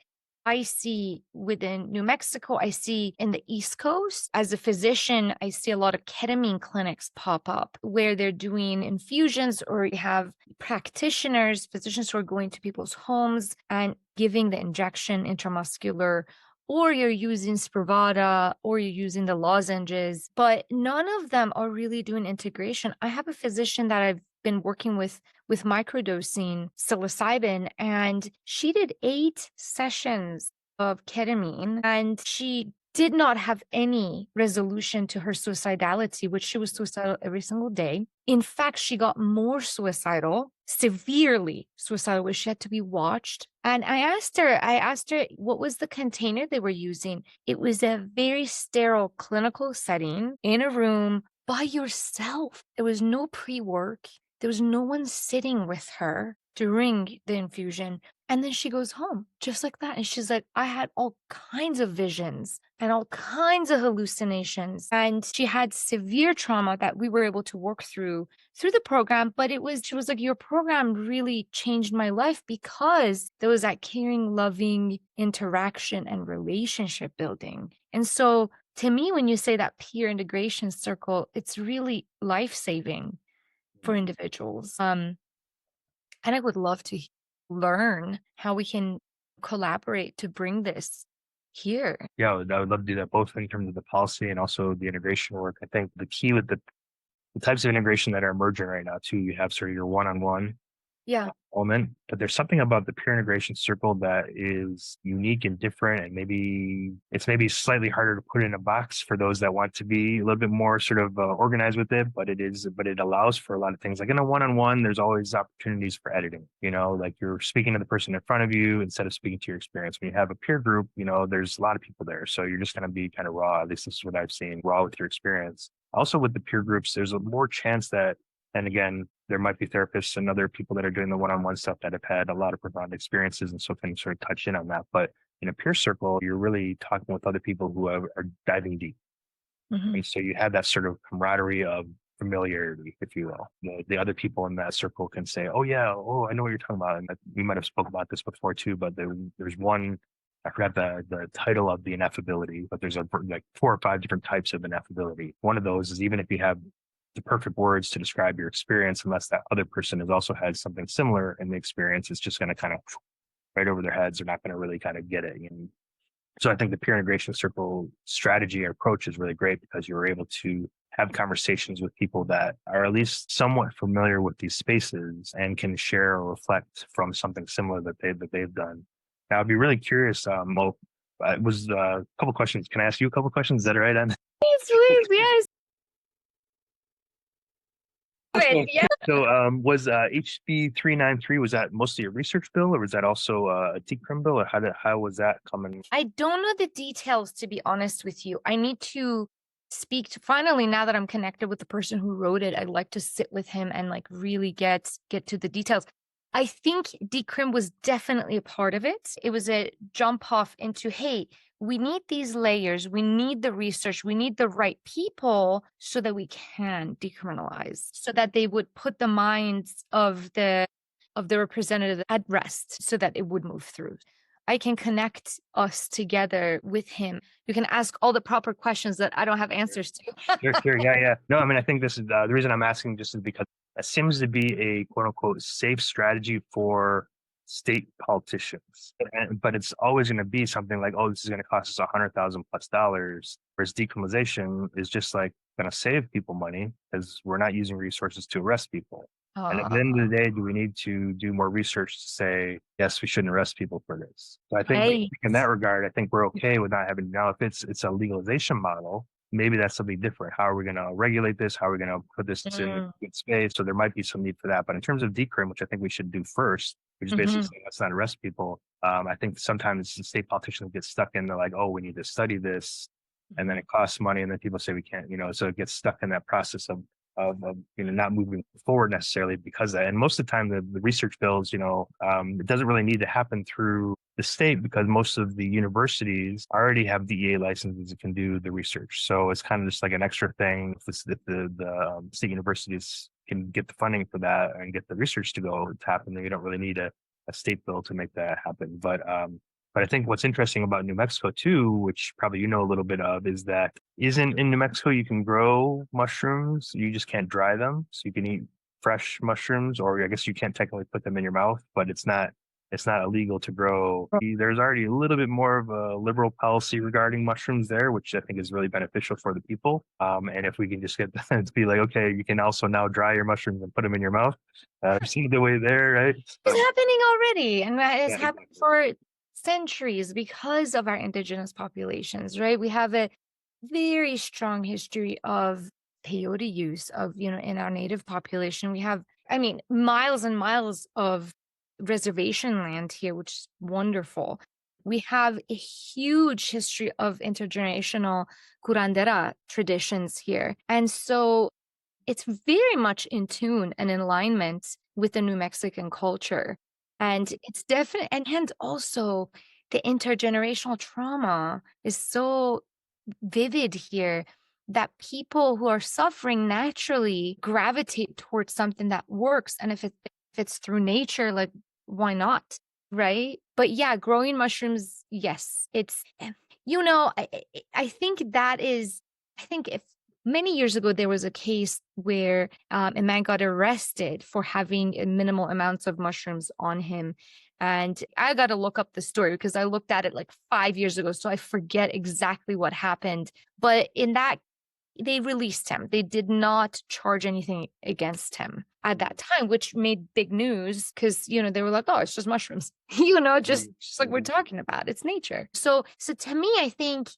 I see within New Mexico. I see in the East Coast. As a physician, I see a lot of ketamine clinics pop up where they're doing infusions, or you have practitioners, physicians who are going to people's homes and giving the injection intramuscular, or you're using Spravato, or you're using the lozenges, but none of them are really doing integration. I have a physician that I've been working with microdosing psilocybin, and she did 8 sessions of ketamine, and she did not have any resolution to her suicidality, which she was suicidal every single day. In fact, she got more suicidal, severely suicidal, where she had to be watched. And I asked her what was the container they were using. It was a very sterile clinical setting in a room by yourself. There was no pre-work. There was no one sitting with her during the infusion. And then she goes home just like that. And she's like, I had all kinds of visions and all kinds of hallucinations. And she had severe trauma that we were able to work through the program. But she was like, your program really changed my life, because there was that caring, loving interaction and relationship building. And so to me, when you say that peer integration circle, it's really life-saving for individuals. And I would love to learn how we can collaborate to bring this here. Yeah, I would love to do that, both in terms of the policy and also the integration work. I think the key with the types of integration that are emerging right now too, you have sort of your one-on-one Yeah. element, but there's something about the peer integration circle that is unique and different, and maybe slightly harder to put in a box for those that want to be a little bit more sort of organized with it. But it allows for a lot of things. Like in a one-on-one, there's always opportunities for editing. Like you're speaking to the person in front of you instead of speaking to your experience. When you have a peer group, there's a lot of people there, so you're just going to be kind of raw. At least this is what I've seen, raw with your experience. Also, with the peer groups, there's a more chance that, and again, there might be therapists and other people that are doing the one-on-one stuff that have had a lot of profound experiences and so can sort of touch in on that. But in a peer circle, you're really talking with other people who are diving deep. Mhm. And so you have that sort of camaraderie of familiarity, if you will. The other people in that circle can say, oh, yeah, oh, I know what you're talking about. And we might have spoke about this before too, but there's one, I forgot the title of the ineffability, but there's like 4 or 5 different types of ineffability. One of those is even if you have the perfect words to describe your experience, unless that other person has also had something similar in the experience, it's just going to kind of right over their heads. They're not going to really kind of get it. And so I think the peer integration circle strategy and approach is really great because you're able to have conversations with people that are at least somewhat familiar with these spaces and can share or reflect from something similar that they've done. Now, I'd be really curious. Well, it was a couple questions. Can I ask you a couple questions? Is that all right? Please, yes. Yeah. So, was HB 393, was that mostly a research bill, or was that also a decrim bill, or how was that coming? I don't know the details, to be honest with you. I need to speak to finally, now that I'm connected with the person who wrote it, I'd like to sit with him and like really get to the details. I think decrim was definitely a part of it. It was a jump off into, hey, we need these layers, we need the research, we need the right people so that we can decriminalize, so that they would put the minds of the representative at rest so that it would move through. I can connect us together with him. You can ask all the proper questions that I don't have answers to. Sure. Yeah. No, I mean, I think this is the reason I'm asking just is because it seems to be a quote unquote safe strategy for state politicians. But it's always going to be something like, oh, this is going to cost us $100,000+. Whereas decriminalization is just like going to save people money because we're not using resources to arrest people. And at the end of the day, do we need to do more research to say, yes, we shouldn't arrest people for this? So I think Right. in that regard, I think we're okay with not having, now if it's a legalization model, maybe that's something different. How are we going to regulate this? How are we going to put this in a good space? So there might be some need for that. But in terms of decrim, which I think we should do first, which is basically saying let's not arrest people. I think sometimes the state politicians get stuck in the like, oh, we need to study this. And then it costs money. And then people say we can't, so it gets stuck in that process of not moving forward necessarily because of that. And most of the time, the research bills, it doesn't really need to happen through the state because most of the universities already have DEA licenses that can do the research. So it's kind of just like an extra thing if the state universities can get the funding for that and get the research to happen, then you don't really need a state bill to make that happen. But I think what's interesting about New Mexico too, which probably you know a little bit of, is that isn't in New Mexico you can grow mushrooms, you just can't dry them. So you can eat fresh mushrooms, or I guess you can't technically put them in your mouth, but it's not illegal to grow. There's already a little bit more of a liberal policy regarding mushrooms there, which I think is really beneficial for the people. And if we can just get to be like, okay, you can also now dry your mushrooms and put them in your mouth. See the way there, right? It's happening already, and that has happened Exactly. for centuries because of our indigenous populations, right? We have a very strong history of peyote use in our native population. We have, I mean, miles and miles of reservation land here, which is wonderful. We have a huge history of intergenerational curandera traditions here. And so it's very much in tune and in alignment with the New Mexican culture. And it's definite, and also the intergenerational trauma is so vivid here that people who are suffering naturally gravitate towards something that works. And if it's through nature, like, why not? Right. But yeah, growing mushrooms, yes, it's, I think that is, I think if many years ago, there was a case where a man got arrested for having minimal amounts of mushrooms on him. And I got to look up the story because I looked at it like 5 years ago. So I forget exactly what happened. But in that, they released him. They did not charge anything against him at that time, which made big news because, they were like, oh, it's just mushrooms, just like we're talking about. It's nature. So to me, I think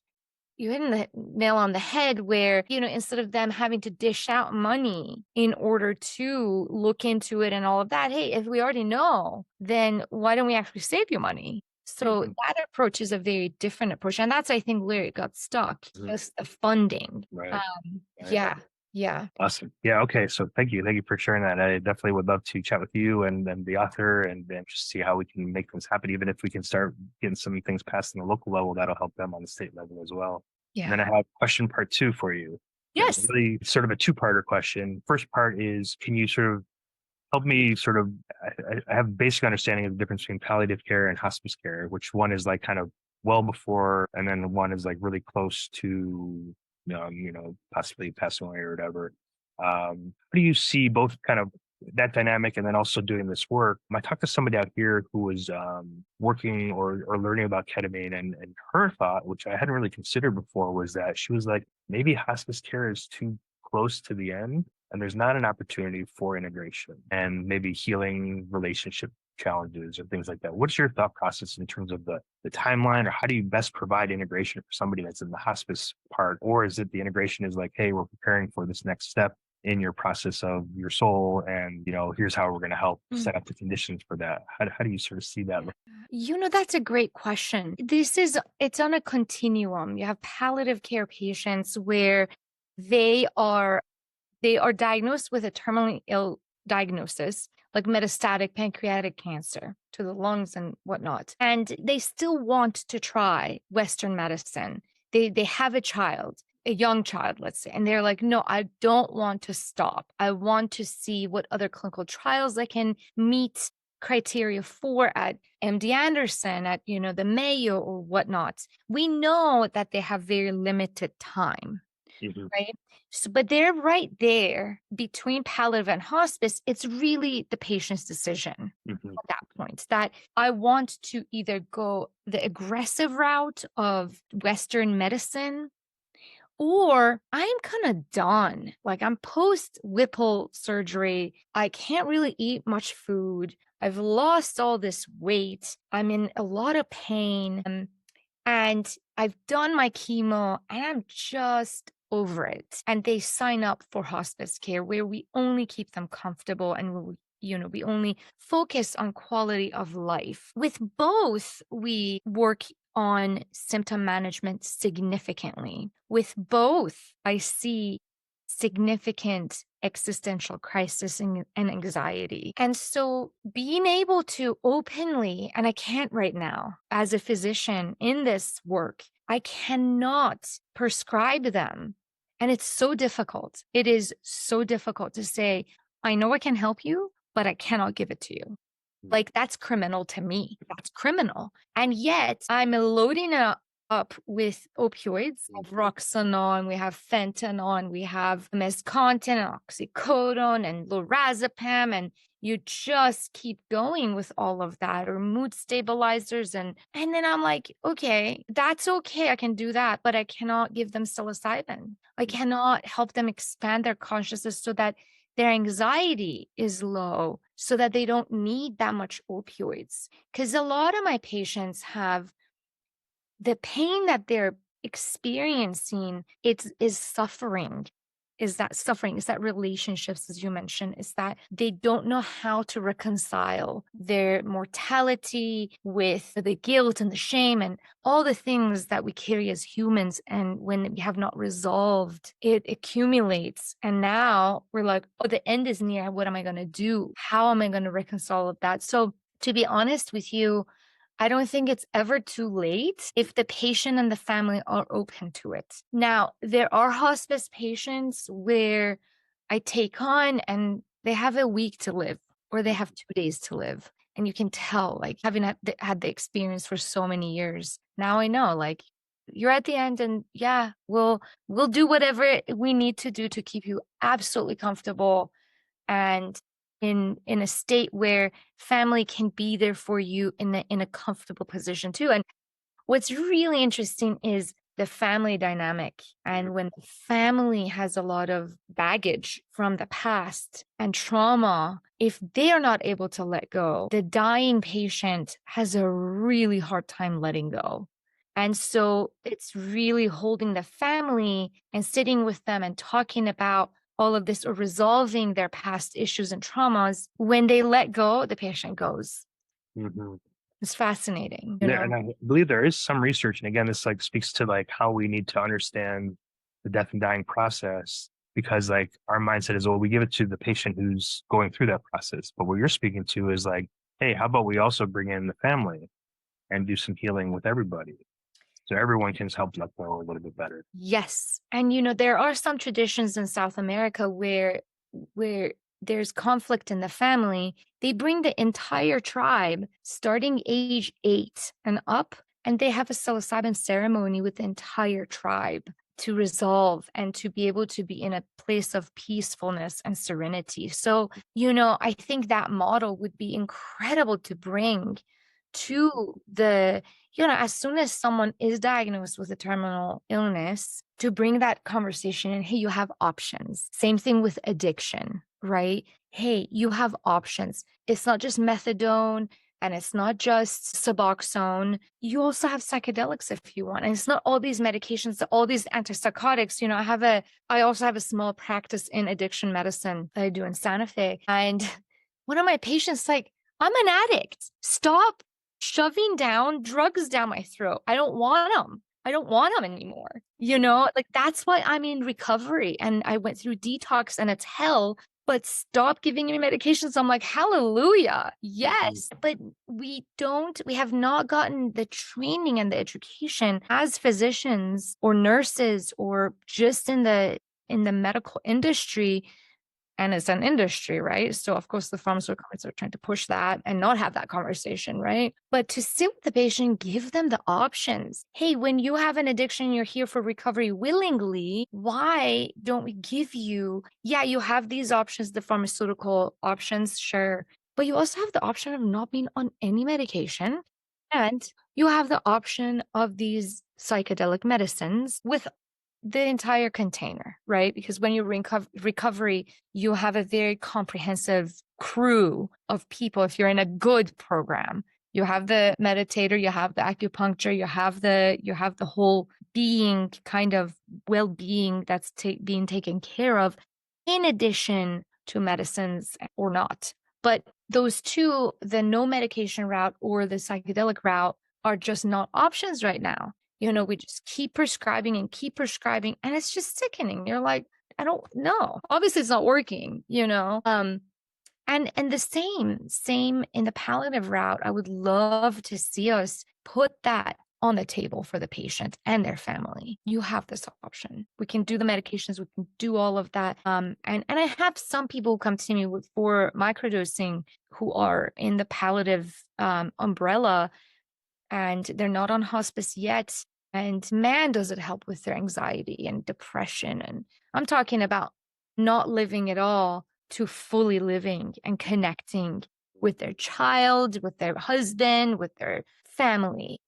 you hit the nail on the head where, instead of them having to dish out money in order to look into it and all of that, hey, if we already know, then why don't we actually save you money? So that approach is a very different approach. And that's, I think, where it got stuck, just the funding. Right. Yeah. Yeah. Awesome. Yeah. Okay. So thank you. Thank you for sharing that. I definitely would love to chat with you and the author and just see how we can make things happen. Even if we can start getting some things passed on the local level, that'll help them on the state level as well. And then Yeah. I have question part two for you. It's Yes. really sort of a two-parter question. First part is, can you sort of help me sort of, I have a basic understanding of the difference between palliative care and hospice care, which one is like kind of well before, and then one is like really close to, possibly passing away or whatever. How do you see both kind of that dynamic and then also doing this work? I talked to somebody out here who was working or learning about ketamine, and her thought, which I hadn't really considered before, was that she was like, maybe hospice care is too close to the end and there's not an opportunity for integration and maybe healing relationship challenges or things like that. What's your thought process in terms of the timeline, or how do you best provide integration for somebody that's in the hospice part? Or is it the integration is like, hey, we're preparing for this next step in your process of your soul, and here's how we're going to help Mm. set up the conditions for that? How do you sort of see that? That's a great question. It's on a continuum. You have palliative care patients where they are they are diagnosed with a terminally ill diagnosis, like metastatic pancreatic cancer to the lungs and whatnot. And they still want to try Western medicine. They have a child, a young child, let's say, and they're like, no, I don't want to stop. I want to see what other clinical trials I can meet criteria for at MD Anderson, at the Mayo or whatnot. We know that they have very limited time. Hmm. Right? So, but they're right there between palliative and hospice. It's really the patient's decision Hmm. at that point that I want to either go the aggressive route of Western medicine, or I'm kind of done. Like, I'm post Whipple surgery. I can't really eat much food. I've lost all this weight. I'm in a lot of pain. And I've done my chemo and I'm just over it. And they sign up for hospice care where we only keep them comfortable and we only focus on quality of life. With both, we work on symptom management significantly. With both, I see significant existential crisis and anxiety. And so being able to openly, and I can't right now as a physician in this work, I cannot prescribe them. And it's so difficult. It is so difficult to say, I know I can help you, but I cannot give it to you. Like, that's criminal to me. That's criminal. And yet I'm loading it up with opioids, of Roxanol, we have fentanyl, we have mescontin and oxycodone and lorazepam, and you just keep going with all of that, or mood stabilizers, and then I'm like, okay, that's okay, I can do that, but I cannot give them psilocybin. I cannot help them expand their consciousness so that their anxiety is low, so that they don't need that much opioids. Because a lot of my patients have the pain that they're experiencing, is suffering. Is that relationships, as you mentioned, is that they don't know how to reconcile their mortality with the guilt and the shame and all the things that we carry as humans. And when we have not resolved, it accumulates. And now we're like, oh, the end is near. What am I going to do? How am I going to reconcile all of that? So, to be honest with you, I don't think it's ever too late if the patient and the family are open to it. Now, there are hospice patients where I take on and they have a week to live or they have 2 days to live. And you can tell, like, having had the experience for so many years, now I know, like, you're at the end, and yeah, we'll do whatever we need to do to keep you absolutely comfortable and in a state where family can be there for you in a comfortable position too. And what's really interesting is the family dynamic. And when the family has a lot of baggage from the past and trauma, if they are not able to let go, the dying patient has a really hard time letting go. And so it's really holding the family and sitting with them and talking about all of this, or resolving their past issues and traumas. When they let go, the patient goes. Hmm. It's fascinating, And I believe there is some research, and again, this like speaks to like how we need to understand the death and dying process. because like our mindset is, well, we give it to the patient who's going through that process. But what you're speaking to is like, hey, how about we also bring in the family and do some healing with everybody so everyone can help let go a little bit better. Yes. And there are some traditions in South America where there's conflict in the family. They bring the entire tribe starting age 8 and up, and they have a psilocybin ceremony with the entire tribe to resolve and to be able to be in a place of peacefulness and serenity. So, I think that model would be incredible to bring to as soon as someone is diagnosed with a terminal illness, to bring that conversation and, hey, you have options. Same thing with addiction, right? Hey, you have options. It's not just methadone and it's not just Suboxone. You also have psychedelics if you want. And it's not all these medications, all these antipsychotics. I also have a small practice in addiction medicine that I do in Santa Fe. And one of my patients, like, I'm an addict. Stop shoving down drugs down my throat. I don't want them. I don't want them anymore. Like, that's why I'm in recovery and I went through detox and it's hell, but stop giving me medications. I'm like, hallelujah. Yes. But we have not gotten the training and the education as physicians or nurses or just in the medical industry. And it's an industry, right? So of course the pharmaceutical companies are trying to push that and not have that conversation, right? But to sit with the patient, give them the options. Hey, when you have an addiction, you're here for recovery willingly. Why don't we give you, you have these options, the pharmaceutical options, sure. But you also have the option of not being on any medication. And you have the option of these psychedelic medicines with the entire container, right? Because when you're in recovery, you have a very comprehensive crew of people. If you're in a good program, you have the meditator, you have the acupuncture, you have the whole being kind of well-being that's being taken care of, in addition to medicines or not. But those two, the no medication route or the psychedelic route, are just not options right now. We just keep prescribing, and it's just sickening. You're like, I don't know. Obviously, it's not working, and the same in the palliative route. I would love to see us put that on the table for the patient and their family. You have this option. We can do the medications. We can do all of that. And I have some people who come to me for microdosing who are in the palliative umbrella, and they're not on hospice yet. And man, does it help with their anxiety and depression. And I'm talking about not living at all to fully living and connecting with their child, with their husband, with their family.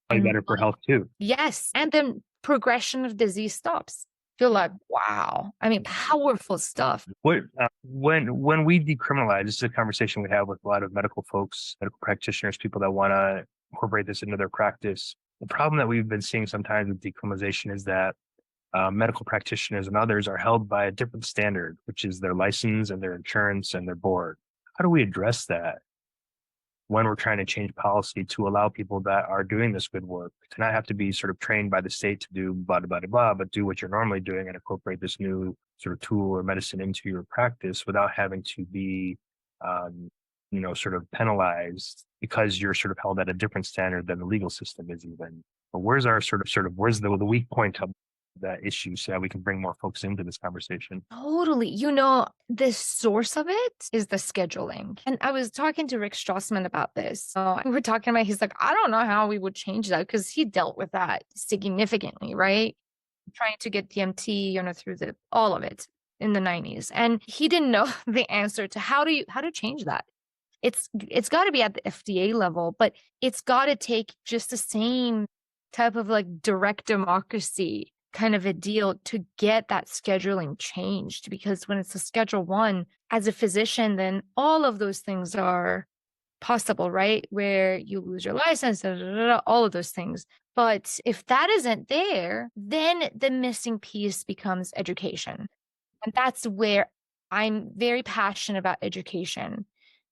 Probably better for health too. Yes. And then progression of disease stops. Feel like, wow. I mean, powerful stuff. When we decriminalize, this is a conversation we have with a lot of medical folks, medical practitioners, people that want to incorporate this into their practice. The problem that we've been seeing sometimes with decriminalization is that medical practitioners and others are held by a different standard, which is their license and their insurance and their board. How do we address that when we're trying to change policy to allow people that are doing this good work to not have to be sort of trained by the state to do blah, blah, blah, blah, but do what you're normally doing and incorporate this new sort of tool or medicine into your practice without having to be, sort of penalized because you're sort of held at a different standard than the legal system is even. But where's our where's the weak point of that issue so that we can bring more folks into this conversation? Totally. The source of it is the scheduling. And I was talking to Rick Strassman about this. So we were talking about, he's like, I don't know how we would change that because he dealt with that significantly, right? Trying to get DMT, through all of it in the 90s. And he didn't know the answer to how to change that. It's got to be at the FDA level, but it's got to take just the same type of like direct democracy kind of a deal to get that scheduling changed. Because when it's a Schedule 1, as a physician, then all of those things are possible, right? Where you lose your license, all of those things. But if that isn't there, then the missing piece becomes education. And that's where I'm very passionate about education.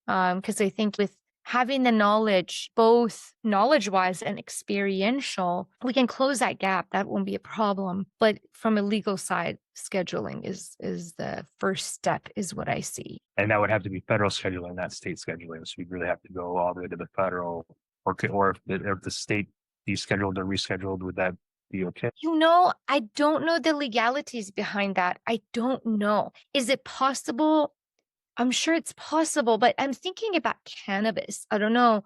Because I think with having the knowledge, both knowledge-wise and experiential, we can close that gap. That won't be a problem. But from a legal side, scheduling is the first step, is what I see. And that would have to be federal scheduling, not state scheduling. So we'd really have to go all the way to the federal, or if the state descheduled or rescheduled, would that be okay? I don't know the legalities behind that. I don't know. Is it possible? I'm sure it's possible, but I'm thinking about cannabis. I don't know,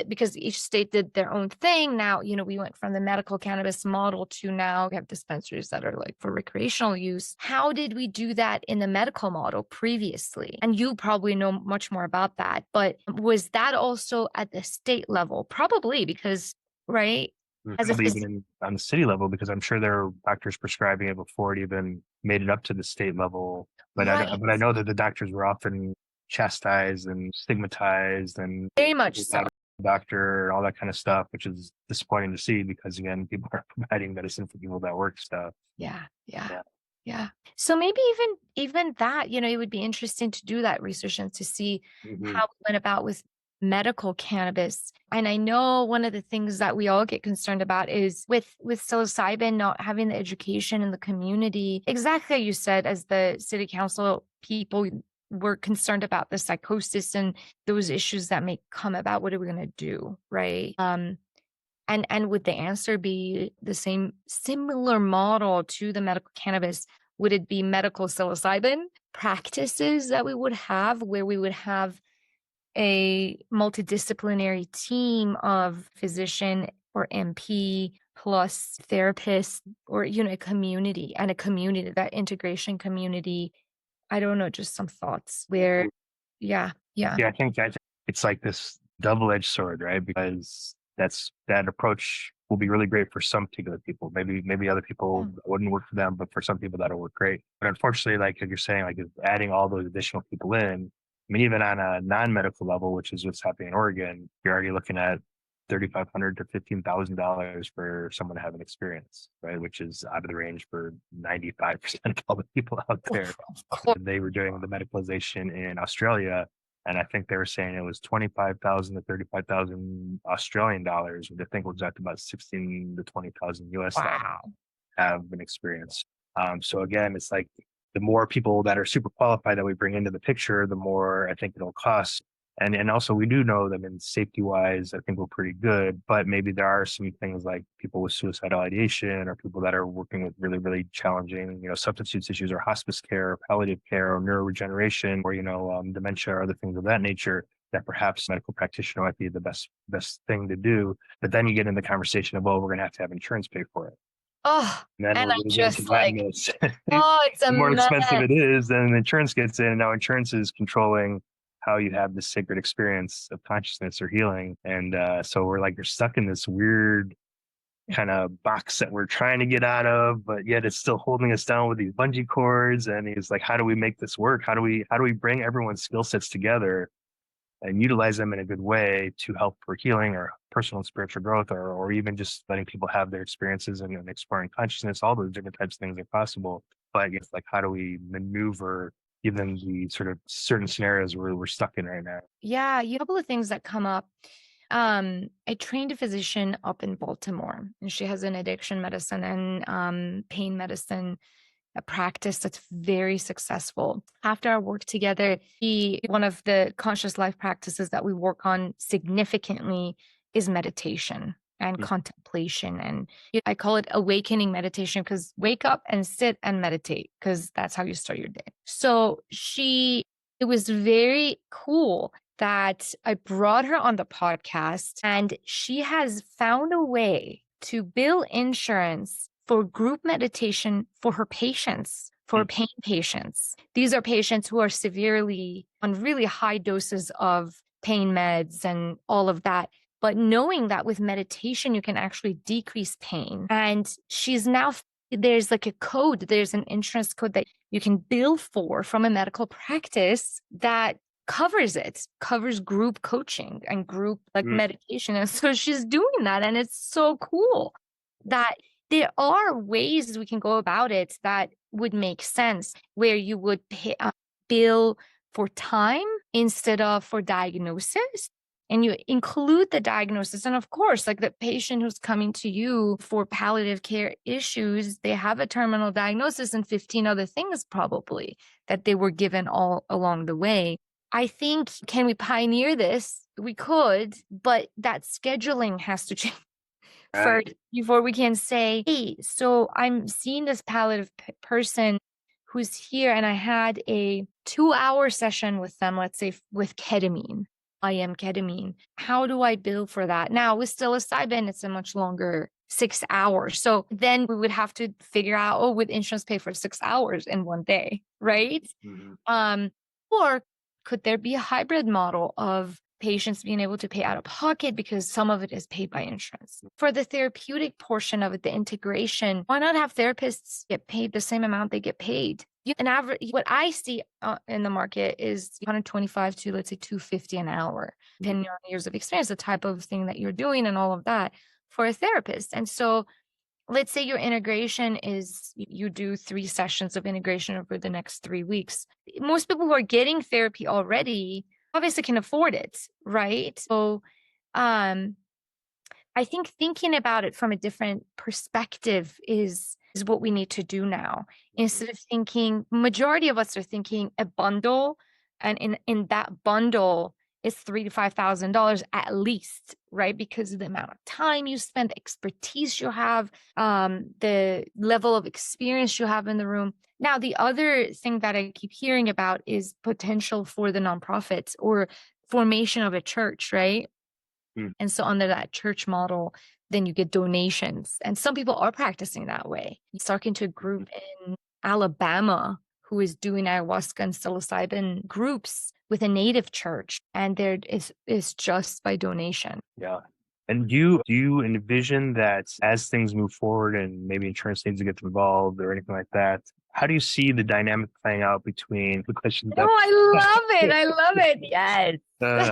because each state did their own thing. Now, we went from the medical cannabis model to now we have dispensaries that are like for recreational use. How did we do that in the medical model previously? And you probably know much more about that, but was that also at the state level? Probably because, right? As a Probably even on the city level, because I'm sure there are doctors prescribing it before it even made it up to the state level. But right, I know that the doctors were often chastised and stigmatized and very much so. doctor and all that kind of stuff, which is disappointing to see because again, people are providing medicine for people that work stuff. Yeah, yeah. Yeah. Yeah. So maybe even that, it would be interesting to do that research and to see Hmm. how we went about with medical cannabis. And I know one of the things that we all get concerned about is with psilocybin not having the education in the community. Exactly how you said, as the city council people were concerned about the psychosis and those issues that may come about. What are we going to do? Right. And would the answer be the same similar model to the medical cannabis? Would it be medical psilocybin practices that we would have, where we would have a multidisciplinary team of physician or MP plus therapist, or a community, that integration community? I don't know, just some thoughts where, yeah, yeah. Yeah, I think it's like this double-edged sword, right? Because that approach will be really great for some particular people. Maybe other people wouldn't work for them, but for some people that'll work great. But unfortunately, like you're saying, like adding all those additional people in, I mean, even on a non-medical level, which is what's happening in Oregon, you're already looking at $3,500 to $15,000 for someone to have an experience, right? Which is out of the range for 95% of all the people out there. Of course. They were doing the medicalization in Australia, and I think they were saying it was 25,000 to 35,000 Australian dollars, which I think was at about 16 to 20,000 US dollars Wow. have an experience. So again, it's like the more people that are super qualified that we bring into the picture, the more I think it'll cost. And also we do know that in safety wise, I think we're pretty good, but maybe there are some things like people with suicidal ideation or people that are working with really, really challenging, substance use issues or hospice care or palliative care or neuroregeneration or, dementia or other things of that nature that perhaps medical practitioner might be the best thing to do. But then you get in the conversation of, well, we're going to have insurance pay for it. Oh, And then and we're I'm going to get into just that like, mess. oh, it's a The more expensive mess. it is, then the insurance gets in. And now insurance is controlling how you have this sacred experience of consciousness or healing. And so you're stuck in this weird kind of box that we're trying to get out of, but yet it's still holding us down with these bungee cords. And he's like, how do we make this work? How do we bring everyone's skill sets together and utilize them in a good way to help for healing or personal and spiritual growth, or even just letting people have their experiences and exploring consciousness? All those different types of things are possible. But it's like, how do we maneuver given the sort of certain scenarios where we're stuck in right now? Yeah, a couple of things that come up. I trained a physician up in Baltimore, and she has an addiction medicine and pain medicine, a practice that's very successful. After our work together, one of the conscious life practices that we work on significantly is meditation and contemplation. And I call it awakening meditation, because wake up and sit and meditate, because that's how you start your day. So it was very cool that I brought her on the podcast, and she has found a way to bill insurance for group meditation for her patients, for pain patients. These are patients who are severely on really high doses of pain meds and all of that. But knowing that with meditation, you can actually decrease pain. And there's like a code, there's an insurance code that you can bill for from a medical practice that covers group coaching and group meditation. And so she's doing that. And it's so cool that there are ways we can go about it that would make sense, where you would bill for time instead of for diagnosis. and you include the diagnosis. And of course, like the patient who's coming to you for palliative care issues, they have a terminal diagnosis and 15 other things probably that they were given all along the way. I think, can we pioneer this? We could, but that scheduling has to change Right. first before we can say, hey, so I'm seeing this palliative person who's here, and I had a 2-hour session with them, let's say with ketamine. I am ketamine. How do I bill for that? Now, with psilocybin, it's a much longer 6 hours. So then we would have to figure out, oh, would insurance pay for 6 hours in one day, right? Mhm. Or could there be a hybrid model of patients being able to pay out of pocket because some of it is paid by insurance? For the therapeutic portion of it, the integration, why not have therapists get paid the same amount they get paid? An average, what I see in the market is 125 to, let's say, 250 an hour, depending on years of experience, the type of thing that you're doing and all of that for a therapist. And so let's say your integration is you do 3 sessions of integration over the next 3 weeks. Most people who are getting therapy already obviously can afford it, right? So um I think thinking about it from a different perspective is what we need to do now. Instead of thinking, majority of us are thinking a bundle, and in that bundle is $3,000 to $5,000 at least, right? Because of the amount of time you spend, the expertise you have, the level of experience you have in the room. Now, the other thing that I keep hearing about is potential for the nonprofits or formation of a church, right? Mm. And so under that church model, then you get donations. And some people are practicing that way. He's talking to a group in Alabama who is doing ayahuasca and psilocybin groups with a native church. And there is just by donation. Yeah. And do you envision that as things move forward and maybe insurance needs to get involved or anything like that, how do you see the dynamic playing out between the question Oh, of I love it. I love it. Yes.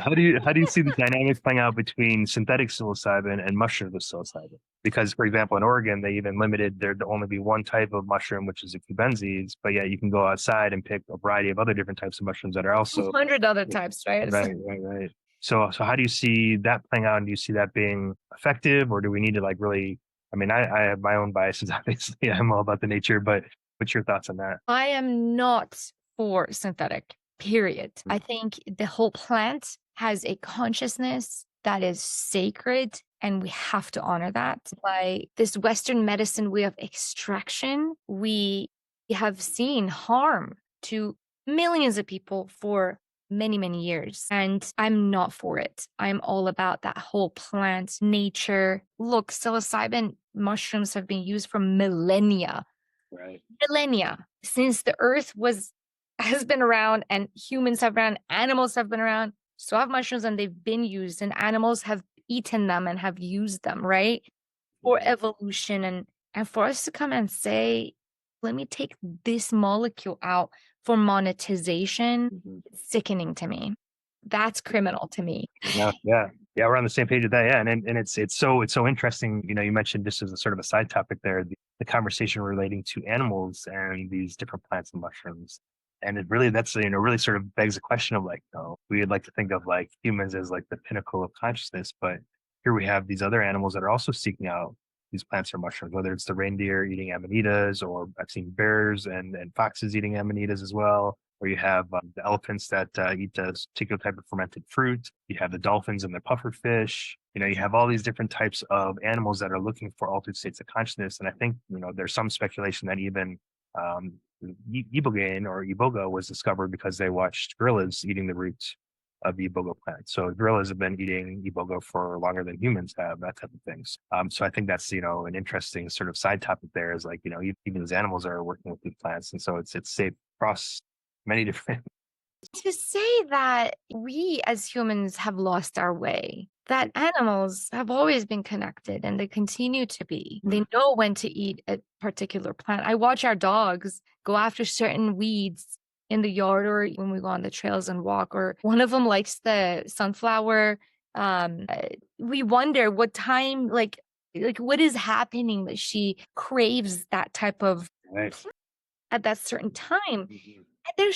how do you see the dynamics playing out between synthetic psilocybin and mushrooms with psilocybin? Because, for example, in Oregon, they even limited there to only be one type of mushroom, which is the cubensis, but yeah, you can go outside and pick a variety of other different types of mushrooms that are also 200 other types, right? right. So how do you see that playing out? And do you see that being effective, or do we need to like really? I mean, I have my own biases, obviously. I'm all about the nature, but what's your thoughts on that? I am not for synthetic, period. I think the whole plant has a consciousness that is sacred, and we have to honor that. By this Western medicine way of extraction, we have seen harm to millions of people for many, many years. And I'm not for it. I'm all about that whole plant nature. Look, psilocybin mushrooms have been used for millennia, Right. since the earth has been around and humans have been around, animals have been around, so have mushrooms, and they've been used, and animals have eaten them and have used them, right? For evolution, and for us to come and say, let me take this molecule out for monetization, it's sickening to me. That's criminal to me. Yeah, we're on the same page with that. Yeah, and it's so interesting. You know, you mentioned this as a sort of a side topic there, the conversation relating to animals and these different plants and mushrooms, and it really that's really sort of begs the question of like, we'd like to think of like humans as like the pinnacle of consciousness, but here we have these other animals that are also seeking out these plants or mushrooms, whether it's the reindeer eating amanitas, or I've seen bears and foxes eating amanitas as well, or you have the elephants that eat this particular type of fermented fruit. You have the dolphins and the puffer fish. You know, you have all these different types of animals that are looking for altered states of consciousness. And I think, there's some speculation that even ibogaine or iboga was discovered because they watched gorillas eating the roots of the iboga plant. So gorillas have been eating iboga for longer than humans have, that type of things. So I think that's, an interesting sort of side topic there is like, even these animals are working with these plants. And so it's safe across many different. To say that we as humans have lost our way, that animals have always been connected and they continue to be. They know when to eat a particular plant. I watch our dogs go after certain weeds in the yard or when we go on the trails and walk, or one of them likes the sunflower. We wonder what time, like what is happening that she craves that type of Right. plant at that certain time. And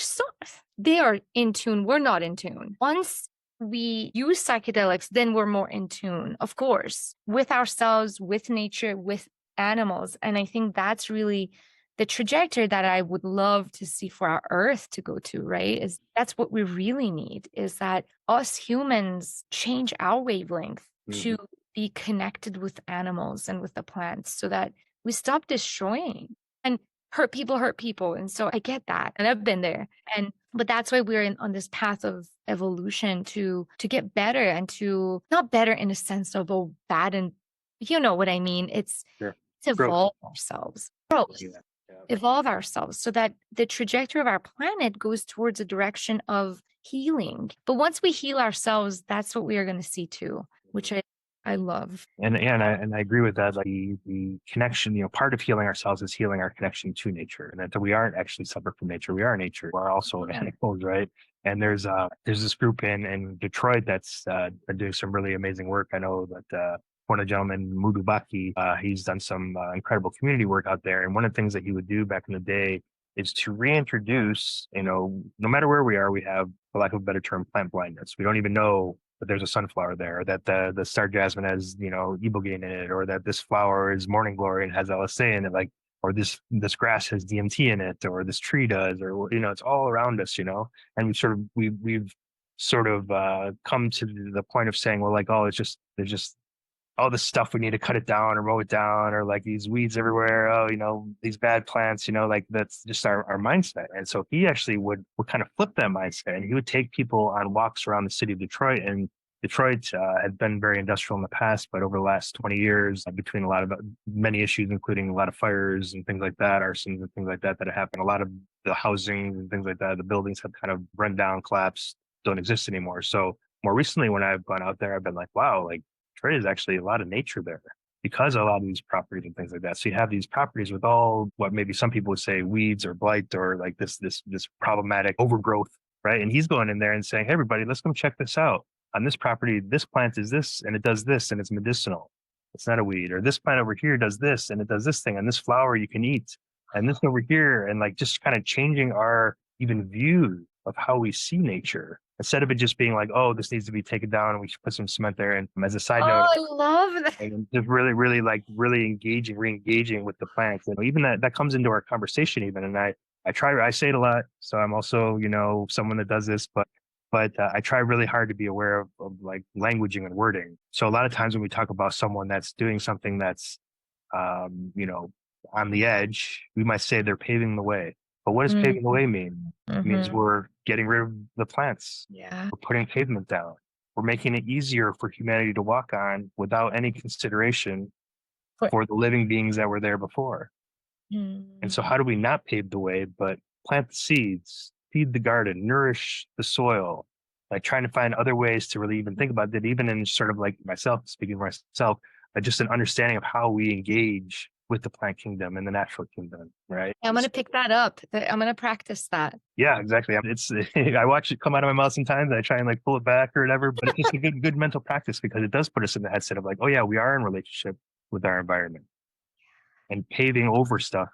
they are in tune. We're not in tune. Once we use psychedelics, then we're more in tune, of course, with ourselves, with nature, with animals. And I think that's really the trajectory that I would love to see for our earth to go to, right? Is that's what we really need, is that us humans change our wavelength to be connected with animals and with the plants so that we stop destroying. And hurt people. And so I get that. And I've been there. And but that's why we're on this path of evolution to get better and to not better in a sense of oh bad and you know what I mean. It's Sure. to Growth. evolve ourselves. Growth. Yeah. Yeah. Evolve ourselves so that the trajectory of our planet goes towards a direction of healing. But once we heal ourselves, that's what we are going to see too, which I love. And I agree with that. Like the connection, part of healing ourselves is healing our connection to nature, and that we aren't actually separate from nature. We are nature. We're also animals, right? And there's this group in Detroit that's doing some really amazing work. I know that one of the gentlemen, Mudubaki, he's done some incredible community work out there. And one of the things that he would do back in the day is to reintroduce, no matter where we are, we have, for lack of a better term, plant blindness. We don't even know that there's a sunflower there, or that the star jasmine has, ibogaine in it, or that this flower is morning glory and has LSA in it, like, or this grass has DMT in it, or this tree does, or, it's all around us, and we've sort of come to the point of saying, well, like, oh, there's just all this stuff, we need to cut it down or mow it down, or like these weeds everywhere. Oh, these bad plants, like that's just our mindset. And so he actually would kind of flip that mindset, and he would take people on walks around the city of Detroit. And Detroit had been very industrial in the past, but over the last 20 years, between many issues, including a lot of fires and things like that, arsons and things like that have happened, a lot of the housing and things like that, the buildings have kind of run down, collapsed, don't exist anymore. So more recently, when I've gone out there, I've been like, wow, like, Detroit is actually a lot of nature there because of a lot of these properties and things like that. So you have these properties with all what maybe some people would say weeds or blight or like this problematic overgrowth, right? And he's going in there and saying, hey, everybody, let's come check this out. On this property, this plant is this and it does this and it's medicinal. It's not a weed. Or this plant over here does this and it does this thing. And this flower you can eat. And this over here. And like just kind of changing our even view of how we see nature. Instead of it just being like, oh, this needs to be taken down and we should put some cement there. And as a side note, I love that. And just really re-engaging with the plants. And even that comes into our conversation even. And I say it a lot. So I'm also, someone that does this, but I try really hard to be aware of like languaging and wording. So a lot of times when we talk about someone that's doing something that's, on the edge, we might say they're paving the way. But what does paving the way mean? It means we're getting rid of the plants. Yeah. We're putting pavement down. We're making it easier for humanity to walk on without any consideration for the living beings that were there before. And so how do we not pave the way, but plant the seeds, feed the garden, nourish the soil, like trying to find other ways to really even think about that, even in sort of like myself, speaking for myself, just an understanding of how we engage with the plant kingdom and the natural kingdom, right? I'm going to pick that up. I'm going to practice that. Yeah, exactly. I watch it come out of my mouth sometimes. I try and like pull it back or whatever, but it's just a good mental practice because it does put us in the headset of like, oh yeah, we are in relationship with our environment, and paving over stuff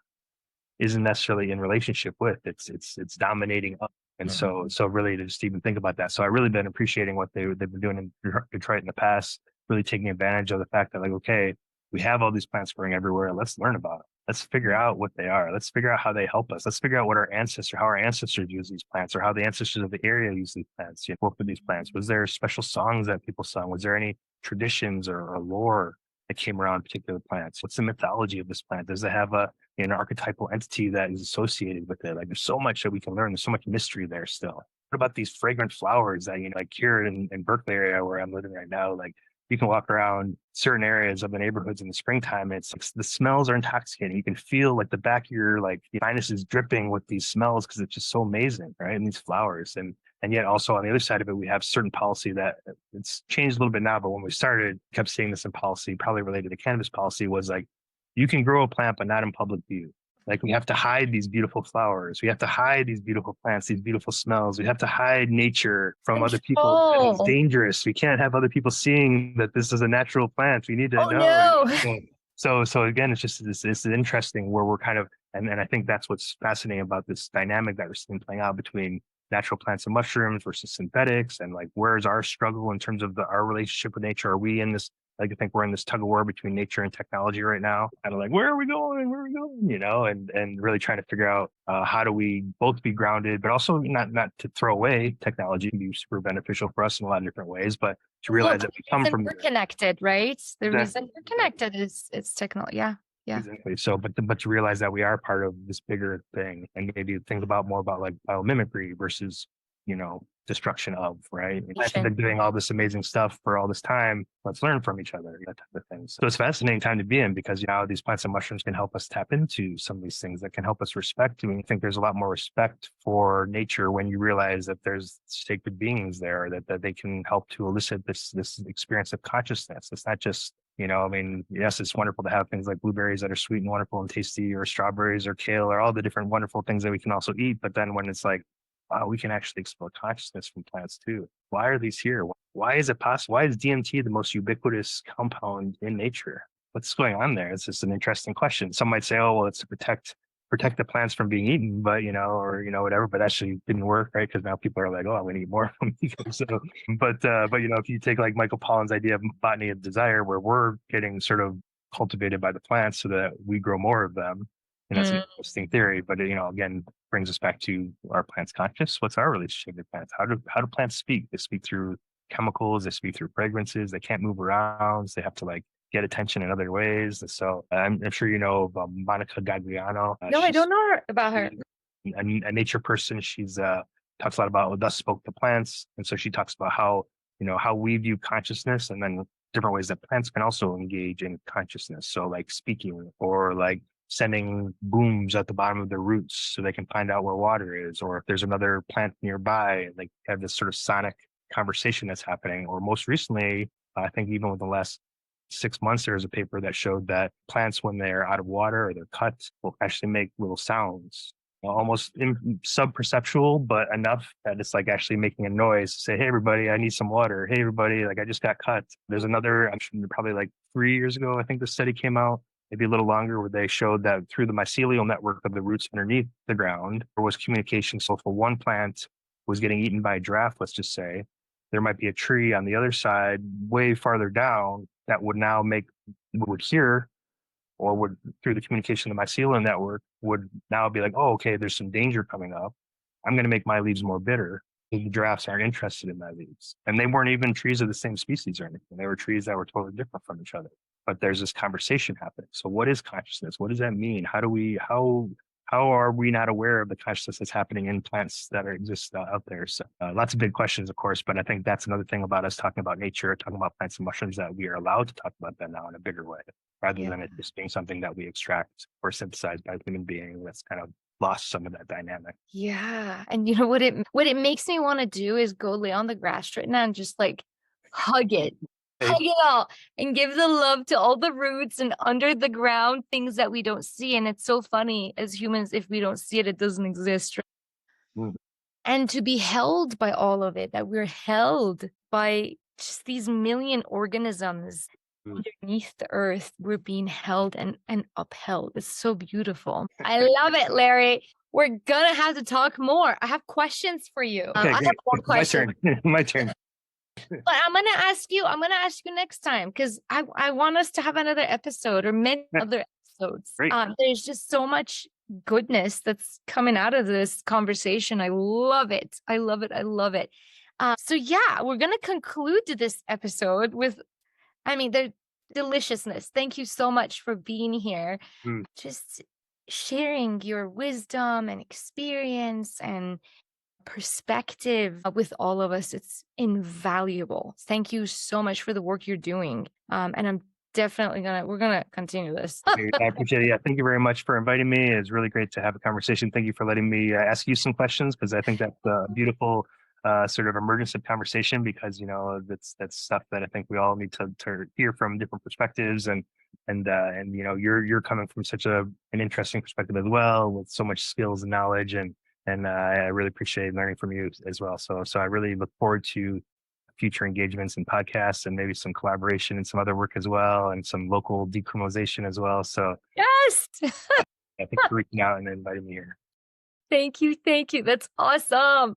isn't necessarily in relationship with. It's dominating up. And so really to just even think about that. So I really been appreciating what they've been doing in Detroit in the past, really taking advantage of the fact that like, okay, we have all these plants growing everywhere. Let's learn about it. Let's figure out what they are. Let's figure out how they help us. Let's figure out how our ancestors use these plants, or how the ancestors of the area use these plants, work with these plants. Was there special songs that people sung? Was there any traditions or lore that came around particular plants? What's the mythology of this plant? Does it have an archetypal entity that is associated with it? Like there's so much that we can learn. There's so much mystery there still. What about these fragrant flowers that, like here in Berkeley area where I'm living right now, like you can walk around certain areas of the neighborhoods in the springtime. It's like the smells are intoxicating. You can feel like the back of your sinuses dripping with these smells because it's just so amazing, right? And these flowers. And yet also on the other side of it, we have certain policy that it's changed a little bit now. But when we started, kept seeing this in policy, probably related to cannabis policy, was like, you can grow a plant, but not in public view. Like we have to hide these beautiful flowers. We have to hide these beautiful plants, these beautiful smells. We have to hide nature from other people. It's dangerous. We can't have other people seeing that this is a natural plant. We need to know. No. So again, it's interesting where we're kind of, and I think that's what's fascinating about this dynamic that we're seeing playing out between natural plants and mushrooms versus synthetics, and like where's our struggle in terms of our relationship with nature? Are we in this, like, I think we're in this tug of war between nature and technology right now. Kind of like, where are we going? Where are we going? And really trying to figure out how do we both be grounded, but also not to throw away technology. It can be super beneficial for us in a lot of different ways, but to realize Look, that we the come reason from we're connected, right? The exactly, reason we're connected is it's technology. Yeah. Yeah. exactly. So, but to realize that we are part of this bigger thing, and maybe think about more about like biomimicry versus, destruction of, right? Plants have been doing all this amazing stuff for all this time. Let's learn from each other, that type of thing. So it's a fascinating time to be in, because these plants and mushrooms can help us tap into some of these things that can help us respect. I mean, I think there's a lot more respect for nature when you realize that there's sacred beings there, that they can help to elicit this experience of consciousness. It's not just, I mean, yes, it's wonderful to have things like blueberries that are sweet and wonderful and tasty, or strawberries or kale, or all the different wonderful things that we can also eat. But then when it's like, wow, we can actually explore consciousness from plants too. Why are these here? Why is it possible? Why is DMT the most ubiquitous compound in nature? What's going on there? It's just an interesting question. Some might say, oh, well, it's to protect the plants from being eaten, but whatever. But actually didn't work, right? Because now people are like, oh, I'm going to eat more of them. So, but if you take like Michael Pollan's idea of botany of desire, where we're getting sort of cultivated by the plants so that we grow more of them, and that's an interesting theory. But again, brings us back to, our plants conscious? What's our relationship with plants? How do plants speak? They speak through chemicals. They speak through fragrances. They can't move around. So they have to like get attention in other ways. And so I'm sure you know of Monica Gagliano. No, I don't know about her. A nature person. She's talks a lot about thus spoke the plants, and so she talks about how how we view consciousness, and then different ways that plants can also engage in consciousness. So like speaking, or like sending booms at the bottom of their roots so they can find out where water is, or if there's another plant nearby, like have this sort of sonic conversation that's happening. Or most recently, I think even within the last 6 months, there was a paper that showed that plants, when they're out of water or they're cut, will actually make little sounds, almost sub-perceptual, but enough that it's like actually making a noise to say, hey, everybody, I need some water. Hey, everybody, like I just got cut. There's another, I'm sure probably like 3 years ago, I think the study came out, maybe a little longer, where they showed that through the mycelial network of the roots underneath the ground, there was communication. So if one plant was getting eaten by a giraffe, let's just say, there might be a tree on the other side, way farther down, that would now would hear, or would, through the communication of the mycelial network, would now be like, oh, okay, there's some danger coming up. I'm going to make my leaves more bitter. The giraffes aren't interested in my leaves. And they weren't even trees of the same species or anything. They were trees that were totally different from each other. But there's this conversation happening. So what is consciousness? What does that mean? How are we not aware of the consciousness that's happening in plants that exist out there? So lots of big questions, of course, but I think that's another thing about us talking about nature, talking about plants and mushrooms, that we are allowed to talk about that now in a bigger way, rather than it just being something that we extract or synthesize by a human being. That's kind of lost some of that dynamic. Yeah. And you know what it makes me want to do is go lay on the grass right now and just like hug it. Hug it all and give the love to all the roots and under the ground things that we don't see. And it's so funny as humans, if we don't see it, it doesn't exist. Mm. And to be held by all of it, that we're held by just these million organisms underneath the earth. We're being held and upheld. It's so beautiful. I love it, Larry. We're gonna have to talk more. I have questions for you. Okay, I have more questions. My turn. But I'm gonna ask you next time, because I want us to have another episode or many other episodes. Great. There's just so much goodness that's coming out of this conversation. I love it. I love it. I love it. So yeah, we're gonna conclude this episode with, the deliciousness. Thank you so much for being here. Just sharing your wisdom and experience and perspective with all of us. It's invaluable. Thank you so much for the work you're doing. And I'm definitely we're gonna continue this. I appreciate it. Yeah, thank you very much for inviting me. It's really great to have a conversation. Thank you for letting me ask you some questions, because I think that's a beautiful sort of emergence of conversation, because that's stuff that I think we all need to hear from different perspectives, and you're coming from such an interesting perspective as well, with so much skills and knowledge, and I really appreciate learning from you as well. So I really look forward to future engagements and podcasts, and maybe some collaboration and some other work as well, and some local decriminalization as well. So yes. I think for reaching out and inviting me here. Thank you. That's awesome.